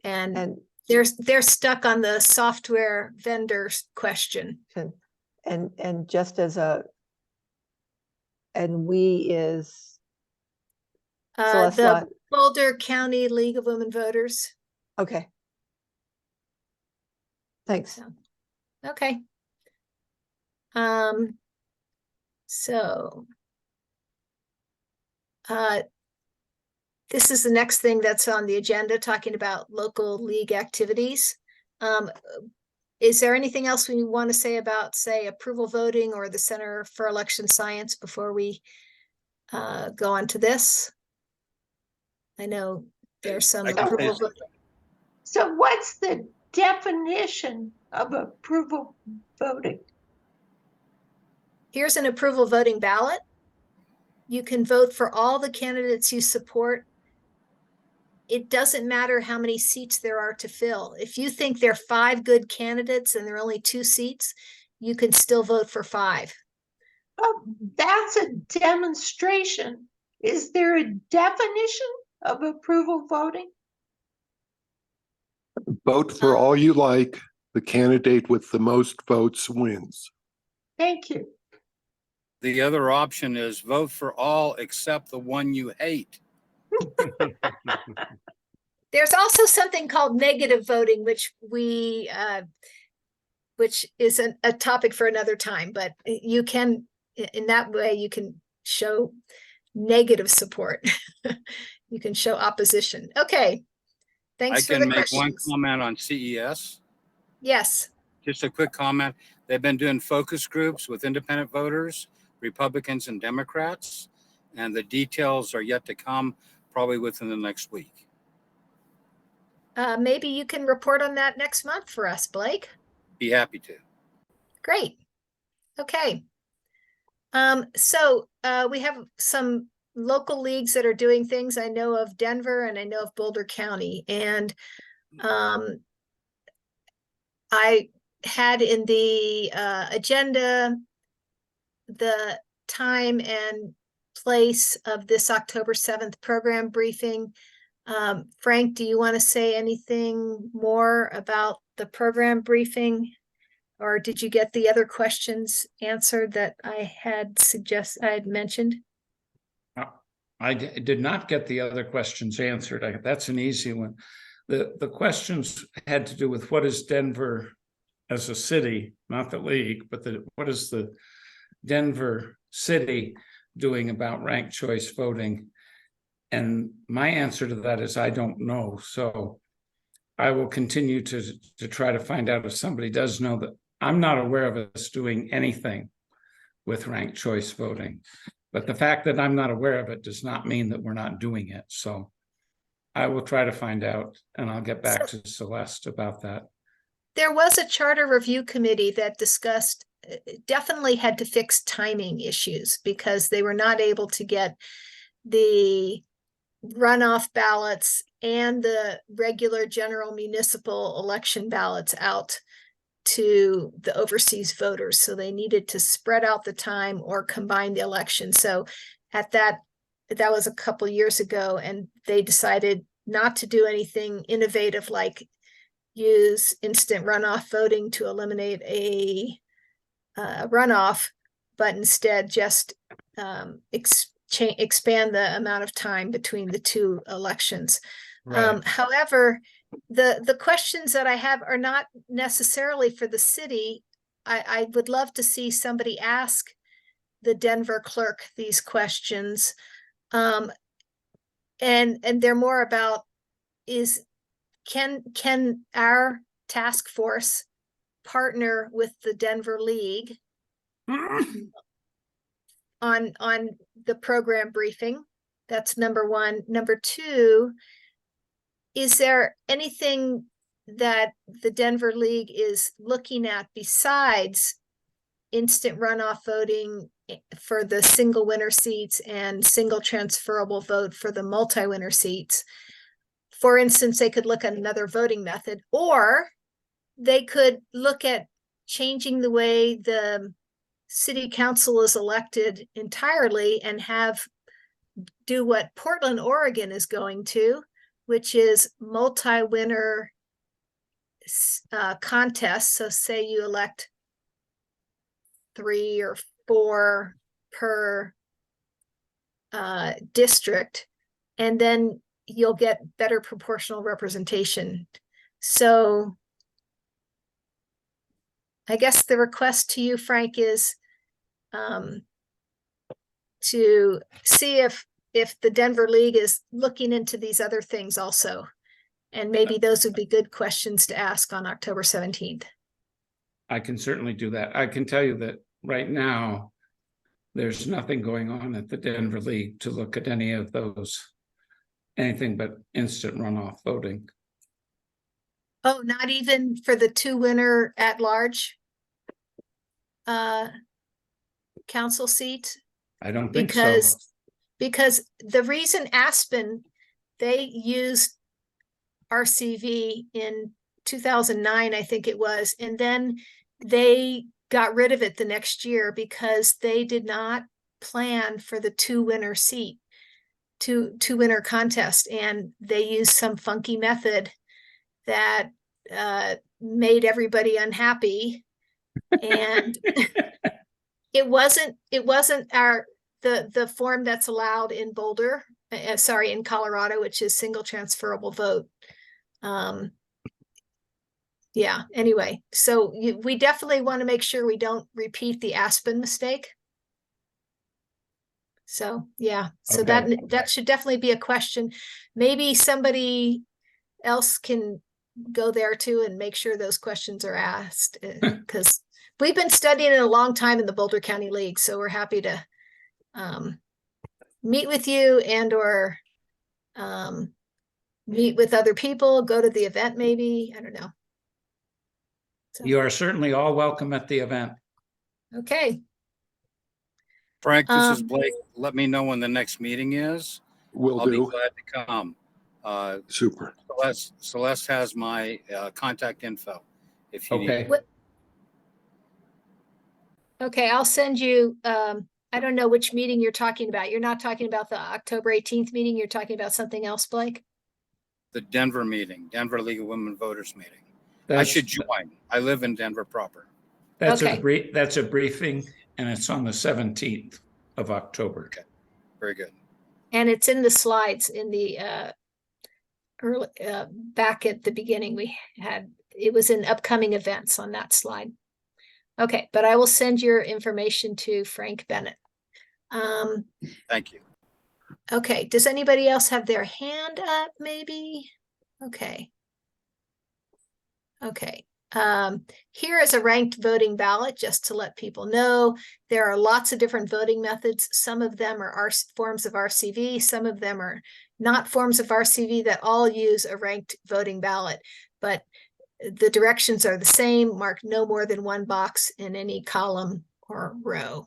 And they're stuck on the software vendors question. And just as we is the Boulder County League of Women Voters. Okay. Thanks. Okay. So this is the next thing that's on the agenda, talking about local league activities. Is there anything else we want to say about, say, approval voting or the Center for Election Science before we go on to this? I know there's some I can say approval something. voting. So what's the definition of approval voting? Here's an approval voting ballot. You can vote for all the candidates you support. It doesn't matter how many seats there are to fill. If you think there are 5 good candidates and there are only 2 seats, you can still vote for 5. Oh, that's a demonstration. Is there a definition of approval voting? Vote for all you like. The candidate with the most votes wins. Thank you. The other option is vote for all except the one you hate. There's also something called negative voting, which is a topic for another time, but you can, in that way, you can show negative support. You can show opposition. Okay. Thanks for the I can make one questions. comment on CES. Yes. Just a quick comment. They've been doing focus groups with independent voters, Republicans and Democrats, and the details are yet to come, probably within the next week. Maybe you can report on that next month for us, Blake. Be happy to. Great. Okay. So we have some local leagues that are doing things. I know of Denver and I know of Boulder County. And I had in the agenda the time and place of this October 7th program briefing. Frank, do you want to say anything more about the program briefing? Or did you get the other questions answered that I had mentioned? I did not get the other questions answered. That's an easy one. The questions had to do with what is Denver as a city, not the league, but what is the Denver city doing about ranked choice voting? And my answer to that is I don't know. So I will continue to try to find out if somebody does know. That I'm not aware of us doing anything with ranked choice voting. But the fact that I'm not aware of it does not mean that we're not doing it. So I will try to find out and I'll get back to Celeste about that. There was a charter review committee that discussed, definitely had to fix timing issues because they were not able to get the runoff ballots and the regular general municipal election ballots out to the overseas voters. So they needed to spread out the time or combine the election. So at that was a couple years ago, and they decided not to do anything innovative like use instant runoff voting to eliminate a runoff, but instead just expand the amount of time between the 2 elections. Right. However, the questions that I have are not necessarily for the city. I would love to see somebody ask the Denver clerk these questions. And they're more about can our task force partner with the Denver League on the program briefing? That's number 1. Number 2, is there anything that the Denver League is looking at besides instant runoff voting for the single winner seats and single transferable vote for the multi-winner seats? For instance, they could look at another voting method, or they could look at changing the way the city council is elected entirely and do what Portland, Oregon is going to, which is multi-winner contests. So say you elect 3 or 4 per district, and then you'll get better proportional representation. So I guess the request to you, Frank, is to see if the Denver League is looking into these other things also. And maybe those would be good questions to ask on October 17th. I can certainly do that. I can tell you that right now, there's nothing going on at the Denver League to look at any of those, anything but instant runoff voting. Oh, not even for the 2 winner at large council seat? I don't think so. Because the reason Aspen, they used RCV in 2009, I think it was, and then they got rid of it the next year because they did not plan for the 2 winner seat, two winner contest, and they used some funky method that made everybody unhappy. And it wasn't the form that's allowed in Boulder, in Colorado, which is single transferable vote. Yeah, anyway, so we definitely want to make sure we don't repeat the Aspen mistake. So, yeah, so Okay. that should definitely be a question. Maybe somebody else can go there too and make sure those questions are asked, because we've been studying it a long time in the Boulder County League, so we're happy to meet with you and or meet with other people, go to the event maybe, I don't know. So, You are certainly all welcome at the event. okay. Frank, this is Blake. Let me know when the next meeting is. Will I'll do. be glad to come. Super. Celeste has my contact info if you need Okay. it. Okay, I'll send you, I don't know which meeting you're talking about. You're not talking about the October 18th meeting. You're talking about something else, Blake? The Denver meeting, Denver League of Women Voters meeting. I That's- should join. I live in Denver proper. That's Okay. that's a briefing, and it's on the 17th of October. Okay, very good. And it's in the slides in the early back at the beginning. It was in upcoming events on that slide. Okay, but I will send your information to Frank Bennett. Thank you. Okay, does anybody else have their hand up maybe? Okay. Okay. Here is a ranked voting ballot, just to let people know. There are lots of different voting methods. Some of them are forms of RCV. Some of them are not forms of RCV that all use a ranked voting ballot. But the directions are the same. Mark no more than 1 box in any column or row.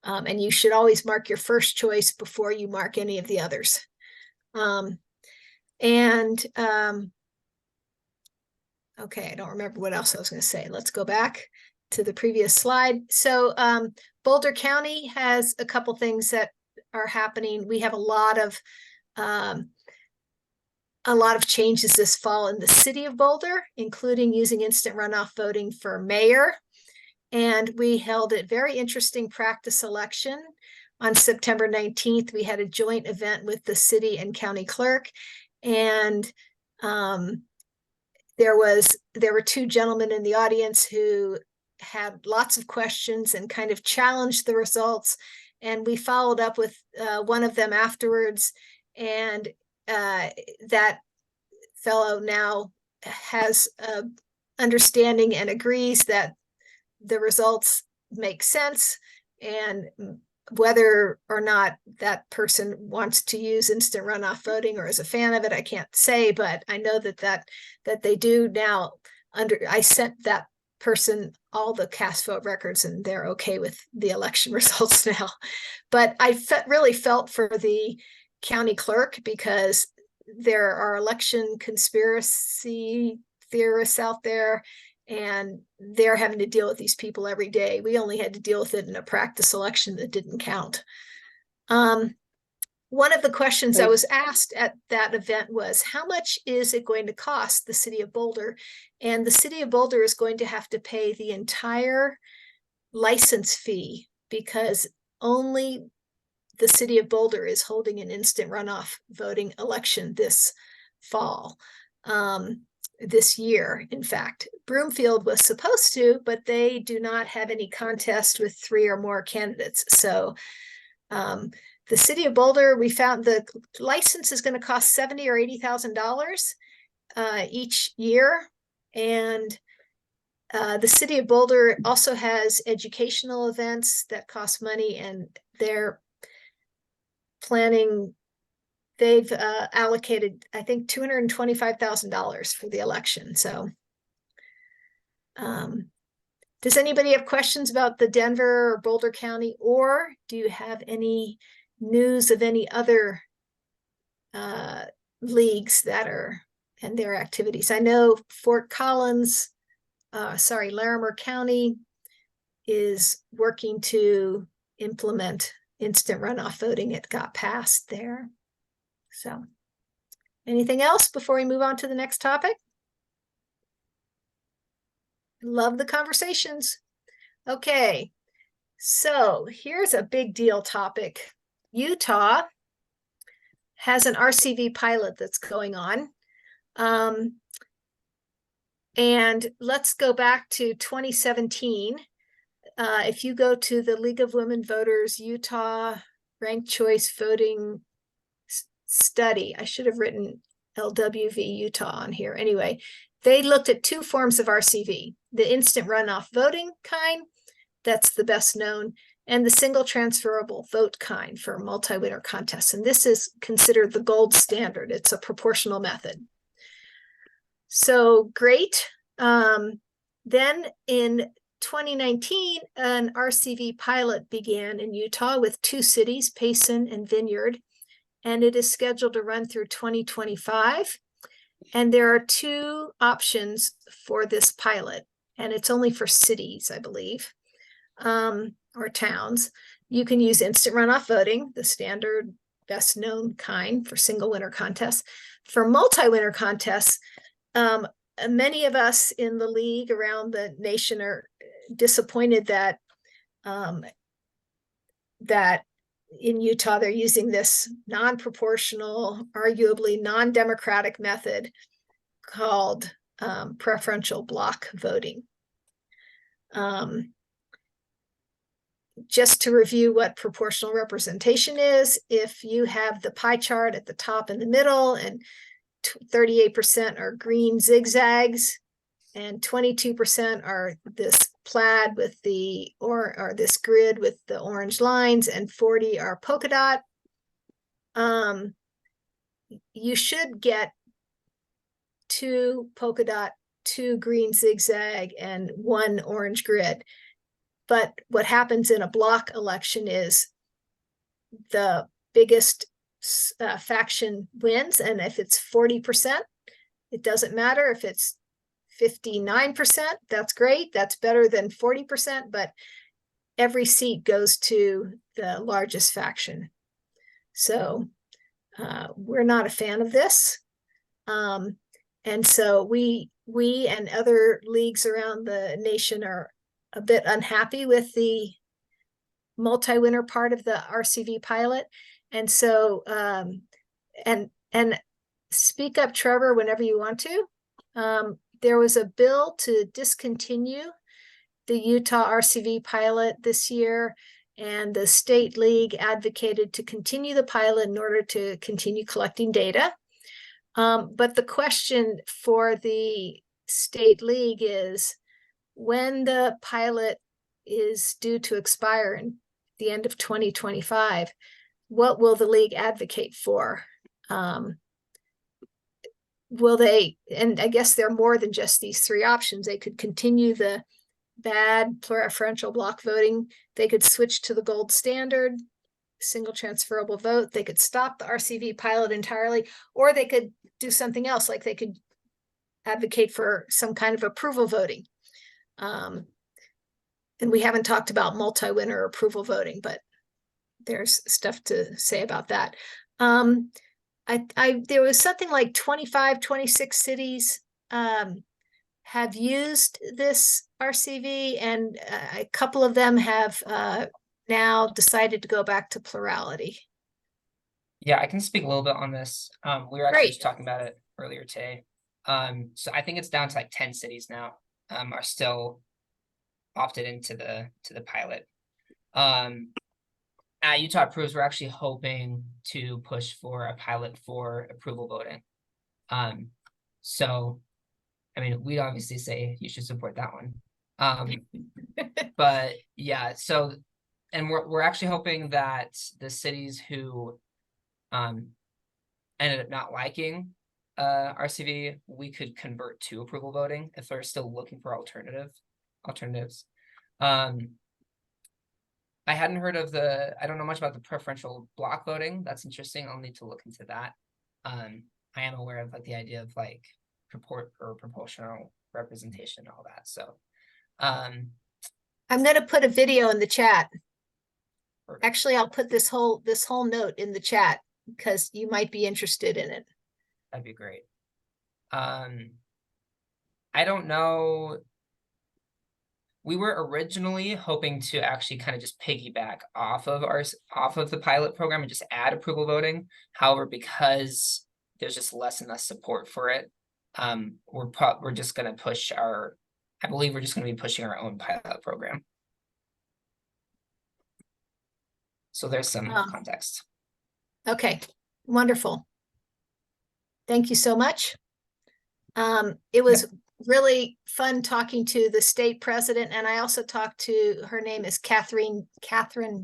And you should always mark your first choice before you mark any of the others. Okay, I don't remember what else I was going to say. Let's go back to the previous slide. So Boulder County has a couple things that are happening. We have a lot of changes this fall in the city of Boulder, including using instant runoff voting for mayor. And we held a very interesting practice election on September 19th. We had a joint event with the city and county clerk, and there were 2 gentlemen in the audience who had lots of questions and kind of challenged the results. And we followed up with one of them afterwards, and that fellow now has understanding and agrees that the results make sense, and whether or not that person wants to use instant runoff voting or is a fan of it, I can't say, but I know that they do now. I sent that person all the cast vote records and they're okay with the election results now. But I really felt for the county clerk, because there are election conspiracy theorists out there, and they're having to deal with these people every day. We only had to deal with it in a practice election that didn't count. One of the questions I was asked at that event was, how much is it going to cost the city of Boulder? And the city of Boulder is going to have to pay the entire license fee, because only the city of Boulder is holding an instant runoff voting election this fall. This year, in fact. Broomfield was supposed to, but they do not have any contest with 3 or more candidates. So The city of Boulder, we found the license is going to cost $70,000 or $80,000 each year. And the city of Boulder also has educational events that cost money, and they're planning, they've allocated, I think, $225,000 for the election. So does anybody have questions about the Denver or Boulder County, or do you have any news of any other leagues that are and their activities? I know Fort Collins, Larimer County is working to implement instant runoff voting. It got passed there. So anything else before we move on to the next topic? Love the conversations. Okay, so here's a big deal topic. Utah has an RCV pilot that's going on. And let's go back to 2017. If you go to the League of Women Voters Utah Ranked Choice Voting Study, I should have written LWV Utah on here. Anyway, they looked at two forms of RCV, the instant runoff voting kind, that's the best known, and the single transferable vote kind for multi-winner contests. And this is considered the gold standard. It's a proportional method. So great. Then in 2019, an RCV pilot began in Utah with two cities, Payson and Vineyard, and it is scheduled to run through 2025. And there are two options for this pilot, and it's only for cities, I believe, or towns. You can use instant runoff voting, the standard best known kind for single winner contests. For multi-winner contests, many of us in the league around the nation are disappointed that that in Utah they're using this non-proportional, arguably non-democratic method called preferential block voting. Just to review what proportional representation is, if you have the pie chart at the top and the middle, and 38% are green zigzags, and 22% are this plaid with the or this grid with the orange lines, and 40 are polka dot. You should get 2 polka dot, 2 green zigzag, and 1 orange grid. But what happens in a block election is the biggest faction wins, and if it's 40%, it doesn't matter. If it's 59%, that's great. That's better than 40%, but every seat goes to the largest faction. So we're not a fan of this. And so we and other leagues around the nation are a bit unhappy with the multi-winner part of the RCV pilot. And so, and speak up, Trevor, whenever you want to. There was a bill to discontinue the Utah RCV pilot this year, and the state league advocated to continue the pilot in order to continue collecting data. But the question for the state league is, when the pilot is due to expire in the end of 2025, what will the league advocate for? Will they, and I guess there are more than just these 3 options. They could continue the bad preferential block voting. They could switch to the gold standard, single transferable vote. They could stop the RCV pilot entirely, or they could do something else, like they could advocate for some kind of approval voting. And we haven't talked about multi-winner approval voting, but there's stuff to say about that. There was something like 25, 26 cities have used this RCV, and a couple of them have now decided to go back to plurality. Yeah, I can speak a little bit on this. We were actually just talking about it earlier today. So I think it's down to like 10 cities now are still opted into the pilot. Utah approves, we're actually hoping to push for a pilot for approval voting. So, I mean, we obviously say you should support that one. But yeah, so, and we're actually hoping that the cities who ended up not liking RCV, we could convert to approval voting if they're still looking for alternatives. I hadn't heard of I don't know much about the preferential block voting. That's interesting. I'll need to look into that. I am aware of like the idea of like proportional representation and all that. So I'm going to put a video in the chat. Actually, I'll put this whole note in the chat because you might be interested in it. That'd be great. I don't know. We were originally hoping to actually kind of just piggyback off of the pilot program and just add approval voting. However, because there's just less and less support for it, we're just going to push I believe we're just going to be pushing our own pilot program. So there's some context. Okay, wonderful. Thank you so much. It was really fun talking to the state president, and I also talked to, her name is Catherine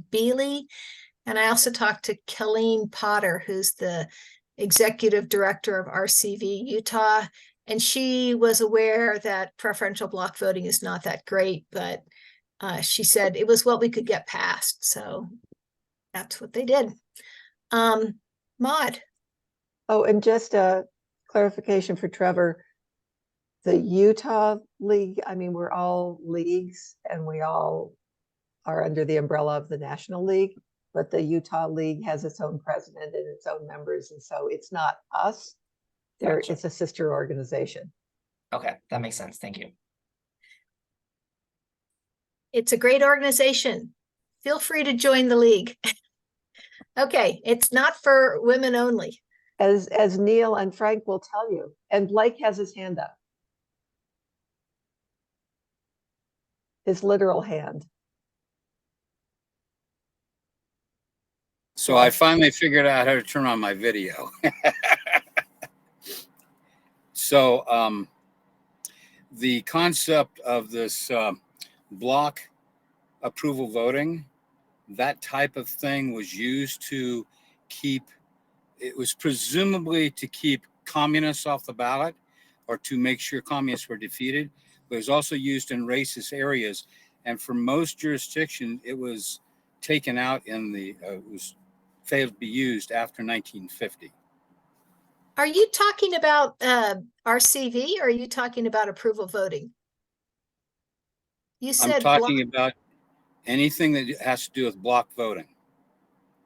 Bealey, and I also talked to Colleen Potter, who's the executive director of RCV Utah, and she was aware that preferential block voting is not that great, but she said it was what we could get past, so that's what they did. Maud. Oh, and just a clarification for Trevor. The Utah League, I mean, we're all leagues and we all are under the umbrella of the National League, but the Utah League has its own president and its own members. And so it's not us. Gotcha. It's a sister organization. Okay, that makes sense. Thank you. It's a great organization. Feel free to join the league. Okay, it's not for women only. As Neil and Frank will tell you, and Blake has his hand up. His literal hand. So I finally figured out how to turn on my video. So the concept of this block approval voting, that type of thing was used to it was presumably to keep communists off the ballot or to make sure communists were defeated. But it was also used in racist areas. And for most jurisdictions, it was taken out it was failed to be used after 1950. Are you talking about RCV or are you talking about approval voting? You said I'm talking about anything that has to do with block voting.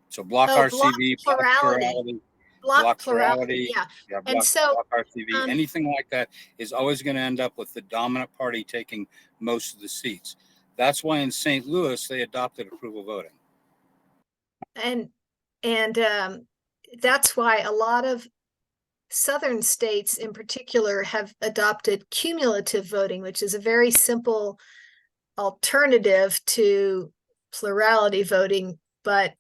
So block RCV, block plurality. Block plurality, yeah. And so block RCV, anything like that is always going to end up with the dominant party taking most of the seats. That's why in St. Louis they adopted approval voting. And that's why a lot of southern states in particular have adopted cumulative voting, which is a very simple alternative to plurality voting, but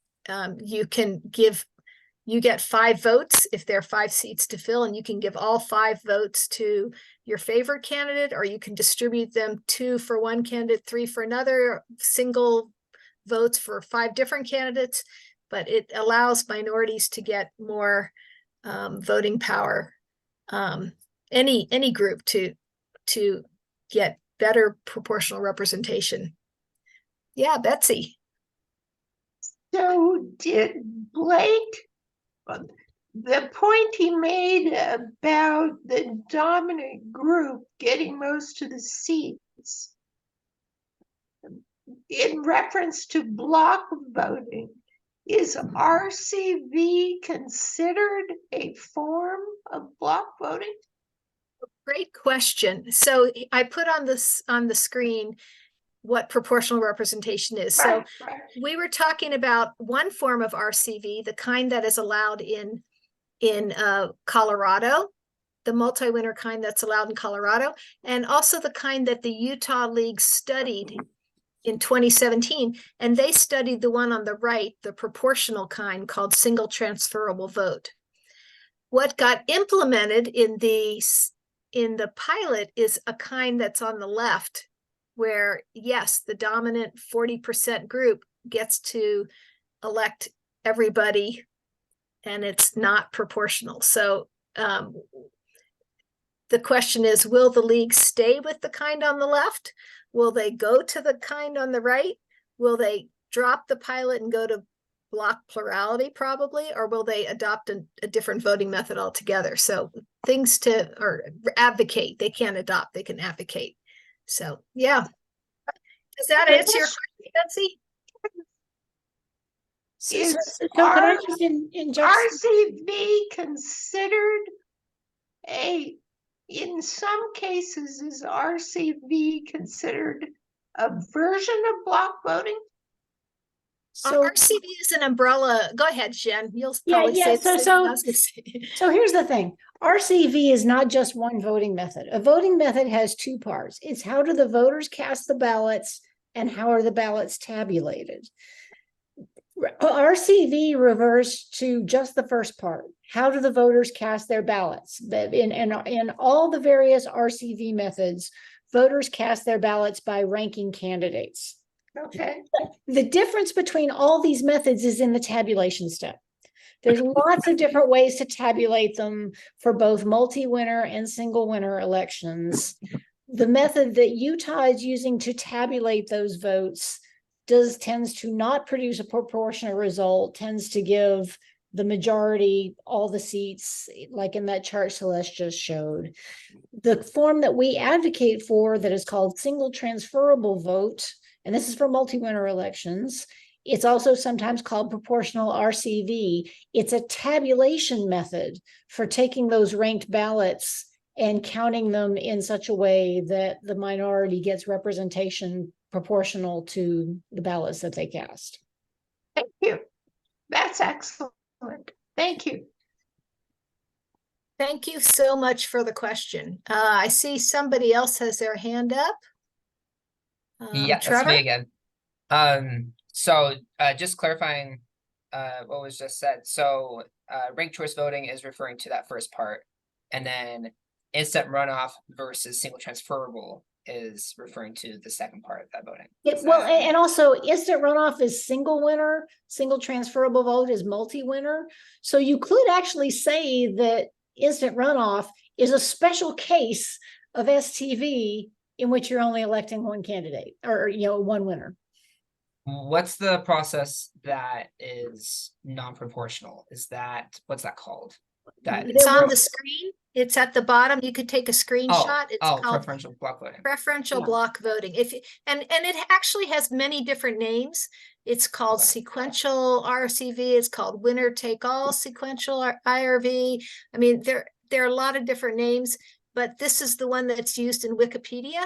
you get 5 votes if there are 5 seats to fill, and you can give all 5 votes to your favorite candidate, or you can distribute them 2 for one candidate, 3 for another, single votes for 5 different candidates, but it allows minorities to get more voting power, any group to get better proportional representation. Yeah, Betsy. So did Blake, the point he made about the dominant group getting most of the seats, in reference to block voting, is RCV considered a form of block voting? Great question. So I put on the screen what proportional representation is. Right, so right. We were talking about one form of RCV, the kind that is allowed in Colorado, the multi-winner kind that's allowed in Colorado, and also the kind that the Utah League studied in 2017, and they studied the one on the right, the proportional kind called single transferable vote. What got implemented in the pilot is a kind that's on the left, where yes, the dominant 40% group gets to elect everybody, and it's not proportional. So the question is, will the league stay with the kind on the left? Will they go to the kind on the right? Will they drop the pilot and go to block plurality probably, or will they adopt a different voting method altogether? So things to, or advocate, they can't adopt, they can advocate. So yeah. Does that answer your question, Betsy? Is So could I just RCV considered in some cases, is RCV considered a version of block voting? So RCV is an umbrella. Go ahead, Jen. You'll Yeah, probably yeah. say the same thing I was gonna say. So here's the thing. RCV is not just one voting method. A voting method has two parts. It's how do the voters cast the ballots and how are the ballots tabulated. RCV refers to just the first part. How do the voters cast their ballots? In all the various RCV methods, voters cast their ballots by ranking candidates. Okay. The difference between all these methods is in the tabulation step. There's lots of different ways to tabulate them for both multi-winner and single winner elections. The method that Utah is using to tabulate those votes tends to not produce a proportional result, tends to give the majority all the seats, like in that chart Celeste just showed. The form that we advocate for, that is called single transferable vote, and this is for multi-winner elections. It's also sometimes called proportional RCV. It's a tabulation method for taking those ranked ballots and counting them in such a way that the minority gets representation proportional to the ballots that they cast. Thank you. That's excellent. Thank you. Thank you so much for the question. I see somebody else has their hand up. Yeah, that's Trevor? me again. So just clarifying what was just said. So ranked choice voting is referring to that first part, and then instant runoff versus single transferable is referring to the second part of that voting. And also instant runoff is single winner, single transferable vote is multi-winner. So you could actually say that instant runoff is a special case of STV in which you're only electing one candidate or one winner. What's the process that is non-proportional? What's that called? It's on the screen. It's at the bottom. You could take a screenshot. It's called preferential block voting. Preferential block voting. And it actually has many different names. It's called sequential RCV. It's called winner take all sequential IRV. I mean, there are a lot of different names, but this is the one that's used in Wikipedia.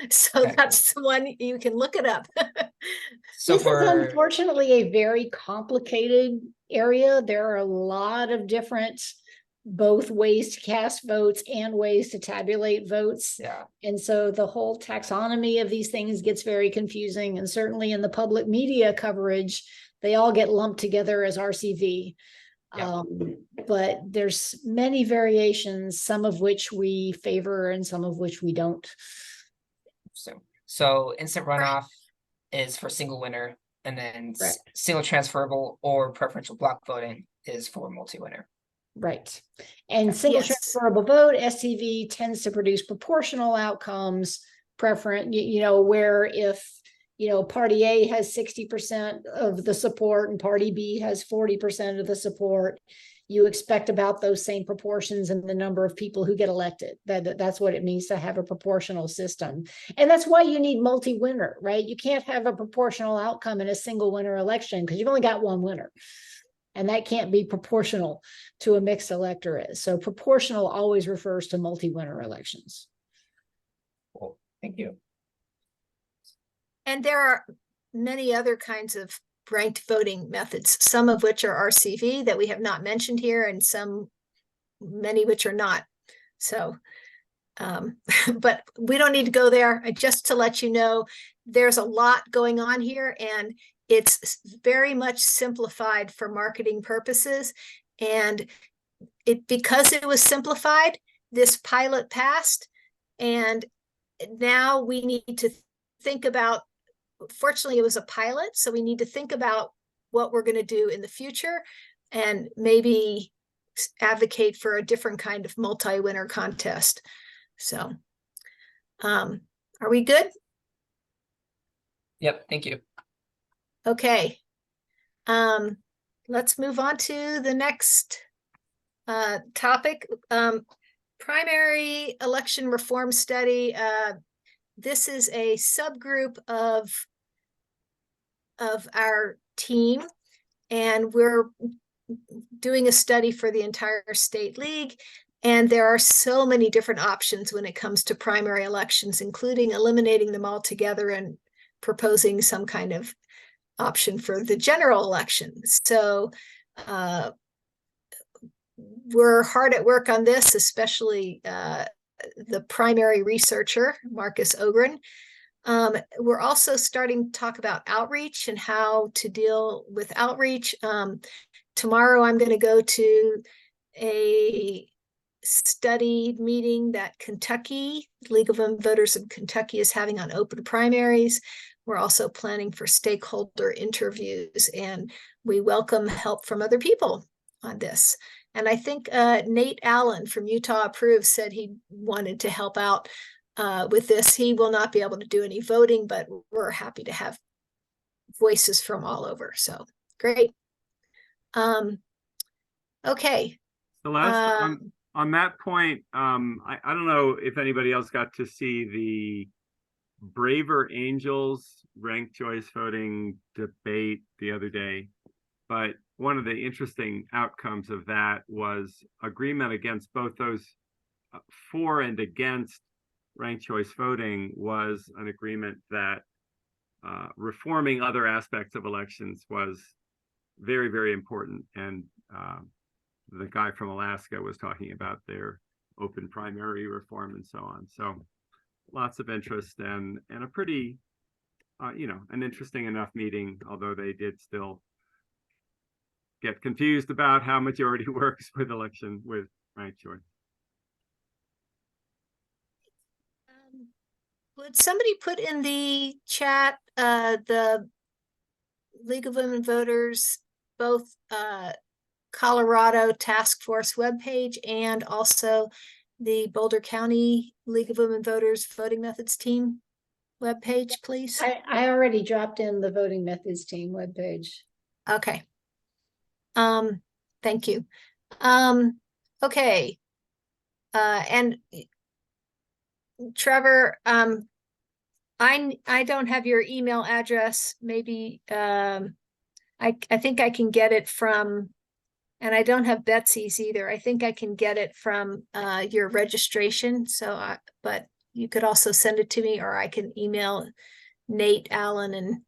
So that's the one, you can look it up. So this is unfortunately a very complicated area. There are a lot of different both ways to cast votes and ways to tabulate votes. Yeah. And so the whole taxonomy of these things gets very confusing. And certainly in the public media coverage, they all get lumped together as RCV. Yeah. But there's many variations, some of which we favor and some of which we don't. So instant runoff is for single winner, and then single transferable or preferential block voting is for multi-winner. Right. And single transferable vote, STV, tends to produce proportional outcomes, where if, party A has 60% of the support and party B has 40% of the support, you expect about those same proportions in the number of people who get elected. That's what it means to have a proportional system. And that's why you need multi-winner, right? You can't have a proportional outcome in a single winner election because you've only got one winner. And that can't be proportional to a mixed electorate. So proportional always refers to multi-winner elections. Cool. Thank you. And there are many other kinds of ranked voting methods, some of which are RCV that we have not mentioned here, and many which are not. So But we don't need to go there. Just to let you know, there's a lot going on here, and it's very much simplified for marketing purposes. And because it was simplified, this pilot passed, and now we need to think about, fortunately it was a pilot, so we need to think about what we're going to do in the future, and maybe advocate for a different kind of multi-winner contest. So are we good? Yep, thank you. Okay. Let's move on to the next topic. Primary election reform study. This is a subgroup of our team, and we're doing a study for the entire state league. And there are so many different options when it comes to primary elections, including eliminating them altogether and proposing some kind of option for the general election. So we're hard at work on this, especially the primary researcher, Marcus Ogren. We're also starting to talk about outreach and how to deal with outreach. Tomorrow I'm going to go to a study meeting that Kentucky, League of Women Voters of Kentucky, is having on open primaries. We're also planning for stakeholder interviews, and we welcome help from other people on this. And I think Nate Allen from Utah Approves said he wanted to help out with this. He will not be able to do any voting, but we're happy to have voices from all over. So great. Okay. Celeste, on that point, I don't know if anybody else got to see the Braver Angels ranked choice voting debate the other day, but one of the interesting outcomes of that was agreement against both those for and against ranked choice voting was an agreement that reforming other aspects of elections was very, very important. And the guy from Alaska was talking about their open primary reform and so on. So lots of interest and a pretty, an interesting enough meeting, although they did still get confused about how majority works with election with ranked choice. Would somebody put in the chat the League of Women Voters, both Colorado Task Force webpage and also the Boulder County League of Women Voters Voting Methods Team webpage, please? I already dropped in the Voting Methods Team webpage. Okay. Thank you. Okay. And Trevor, I don't have your email address. Maybe I think I can get it from, and I don't have Betsy's either. I think I can get it from your registration. So, but you could also send it to me, or I can email Nate Allen and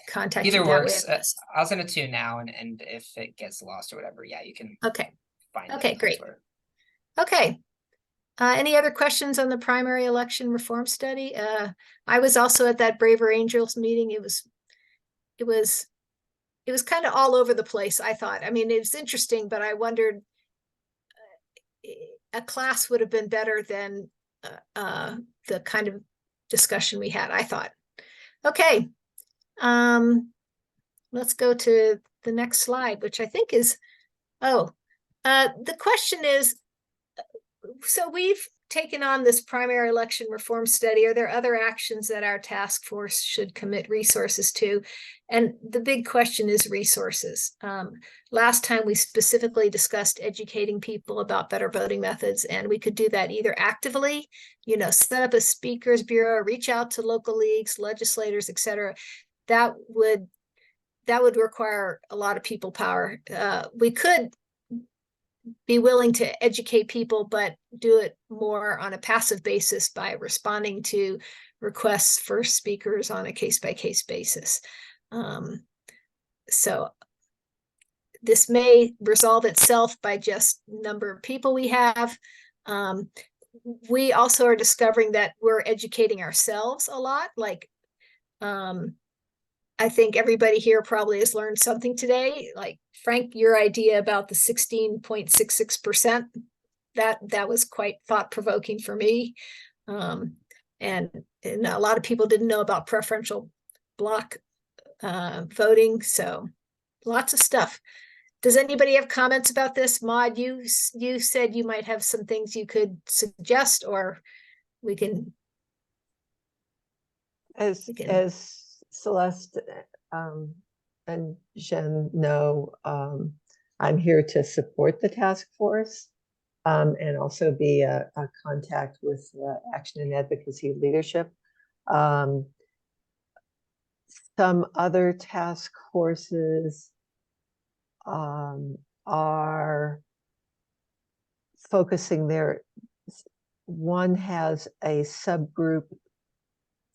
contact Either you that works. way. I'll send it to you now, and if it gets lost or whatever, yeah, you can. Okay. Find Okay, it great. elsewhere. Okay. Any other questions on the primary election reform study? I was also at that Braver Angels meeting. It was kind of all over the place, I thought. I mean, it was interesting, but I wondered a class would have been better than the kind of discussion we had, I thought. Okay. Let's go to the next slide, which I think is, the question is, so we've taken on this primary election reform study. Are there other actions that our task force should commit resources to? And the big question is resources. Last time we specifically discussed educating people about better voting methods, and we could do that either actively, set up a speakers bureau, reach out to local leagues, legislators, etc. That would require a lot of people power. We could be willing to educate people, but do it more on a passive basis by responding to requests for speakers on a case-by-case basis. So this may resolve itself by just number of people we have. we also are discovering that we're educating ourselves a lot. Like, I think everybody here probably has learned something today. Like, Frank, your idea about the 16.66%, that was quite thought-provoking for me. And a lot of people didn't know about preferential block voting. So lots of stuff. Does anybody have comments about this? Maud, you said you might have some things you could suggest, or we can. As Celeste and Jen know, I'm here to support the task force and also be a contact with action and advocacy leadership. Some other task forces are focusing one has a subgroup.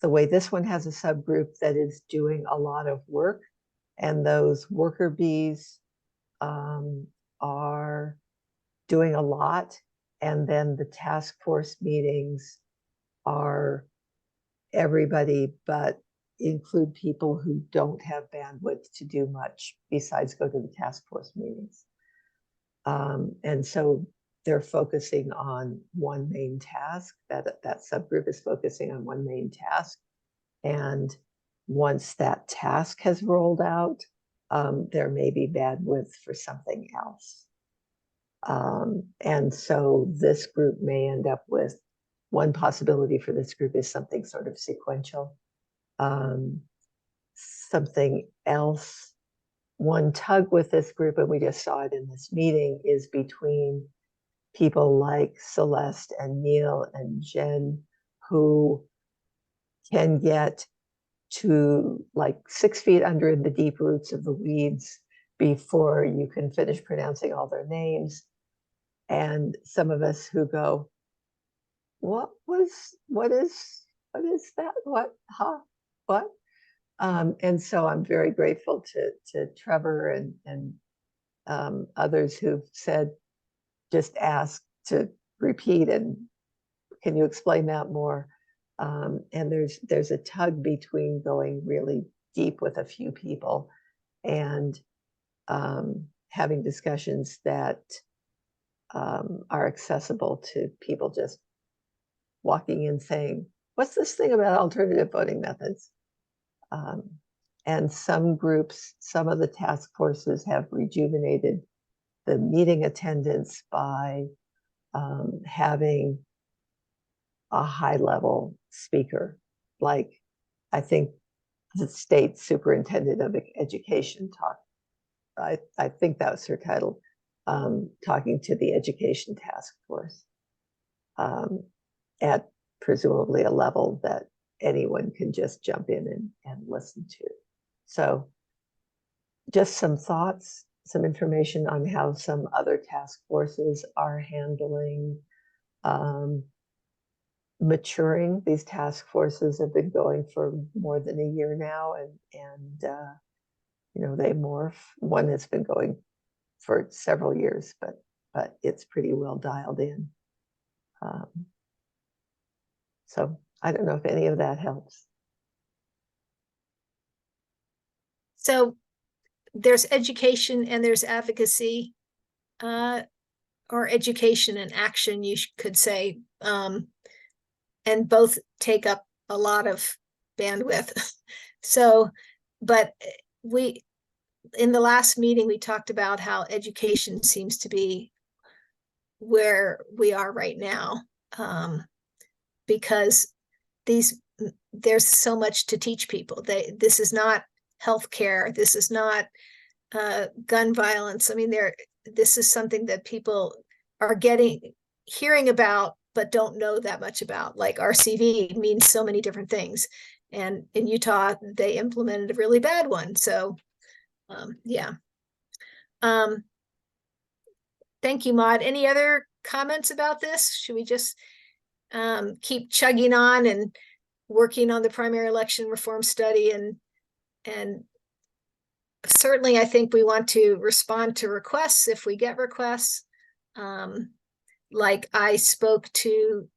The way this one has a subgroup that is doing a lot of work, and those worker bees are doing a lot. And then the task force meetings are everybody, but include people who don't have bandwidth to do much besides go to the task force meetings. And so they're focusing on one main task. That subgroup is focusing on one main task. And once that task has rolled out, there may be bandwidth for something else. And so this group may end up with, one possibility for this group is something sort of sequential. Something else, one tug with this group, and we just saw it in this meeting, is between people like Celeste and Neil and Jen, who can get to like 6 feet under the deep roots of the weeds before you can finish pronouncing all their names. And some of us who go, what is that? What, huh? What? And so I'm very grateful to Trevor and others who've said, just ask to repeat, and can you explain that more? And there's a tug between going really deep with a few people and having discussions that are accessible to people just walking in saying, what's this thing about alternative voting methods? And some groups, some of the task forces have rejuvenated the meeting attendance by having a high-level speaker. Like, I think the state superintendent of education talked, I think that was her title, talking to the education task force at presumably a level that anyone can just jump in and listen to. So just some thoughts, some information on how some other task forces are handling maturing. These task forces have been going for more than a year now, and you know, they morph. One has been going for several years, but it's pretty well dialed in. So I don't know if any of that helps. So there's education and there's advocacy, or education and action, you could say, and both take up a lot of bandwidth. So, but in the last meeting, we talked about how education seems to be where we are right now, because there's so much to teach people. This is not healthcare. This is not gun violence. I mean, this is something that people are hearing about, but don't know that much about. Like RCV means so many different things. And in Utah, they implemented a really bad one. So yeah. Thank you, Maud. Any other comments about this? Should we just keep chugging on and working on the primary election reform study? And certainly, I think we want to respond to requests if we get requests. like I spoke to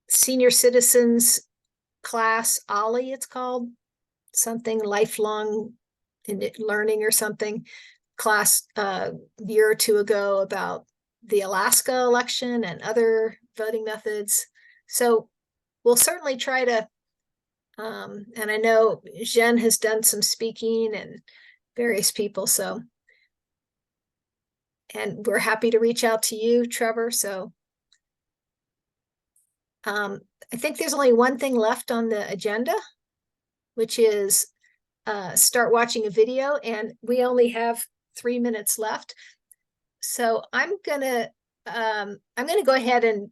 senior citizens class, Ollie it's called, something lifelong learning or something, class a year or two ago about the Alaska election and other voting methods. So we'll certainly try to, and I know Jen has done some speaking and various people, so, and we're happy to reach out to you, Trevor, so. I think there's only one thing left on the agenda, which is start watching a video, and we only have 3 minutes left. So I'm gonna go ahead and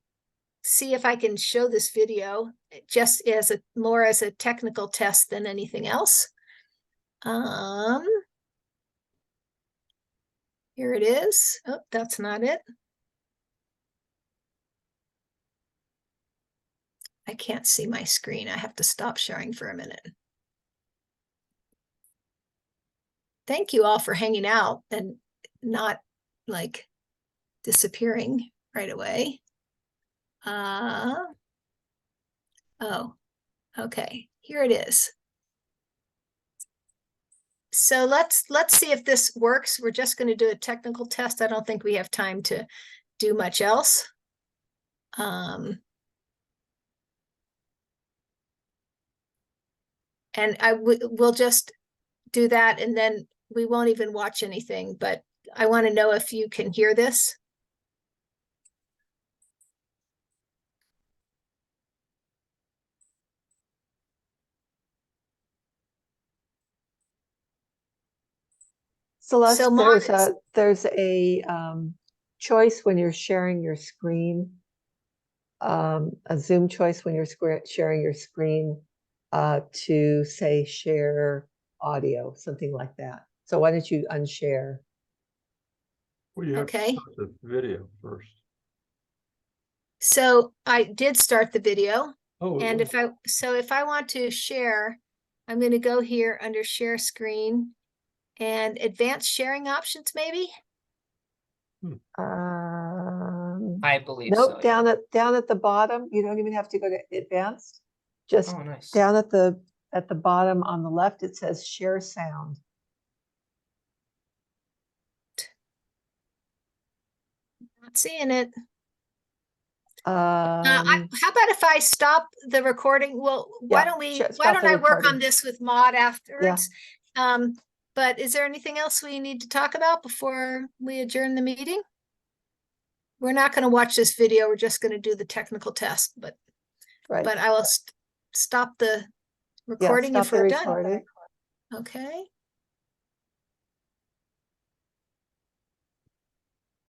see if I can show this video just as a more as a technical test than anything else. Here it is. Oh, that's not it. I can't see my screen. I have to stop sharing for a minute. Thank you all for hanging out and not like disappearing right away. Oh, okay, here it is. So let's see if this works. We're just going to do a technical test. I don't think we have time to do much else. And we'll just do that, and then we won't even watch anything, but I want to know if you can hear this. Celeste, So there's a choice when you're sharing your screen, a Zoom choice when you're sharing your screen to say share audio, something like that. So why don't you unshare? Well, you have Okay. to start the video first. So I did start the video. Oh, And if I want to share, I'm going to go here under share screen and advanced sharing options, maybe. I believe Nope, so. down at the bottom. You don't even have to go to advanced. Just Oh, nice. down at the bottom on the left, it says share sound. Not seeing it. How how about if I stop the recording? Well, why don't I work on this with Maud afterwards? But is there anything else we need to talk about before we adjourn the meeting? We're not going to watch this video. We're just going to do the technical test, but I will stop the recording if we're done. Okay.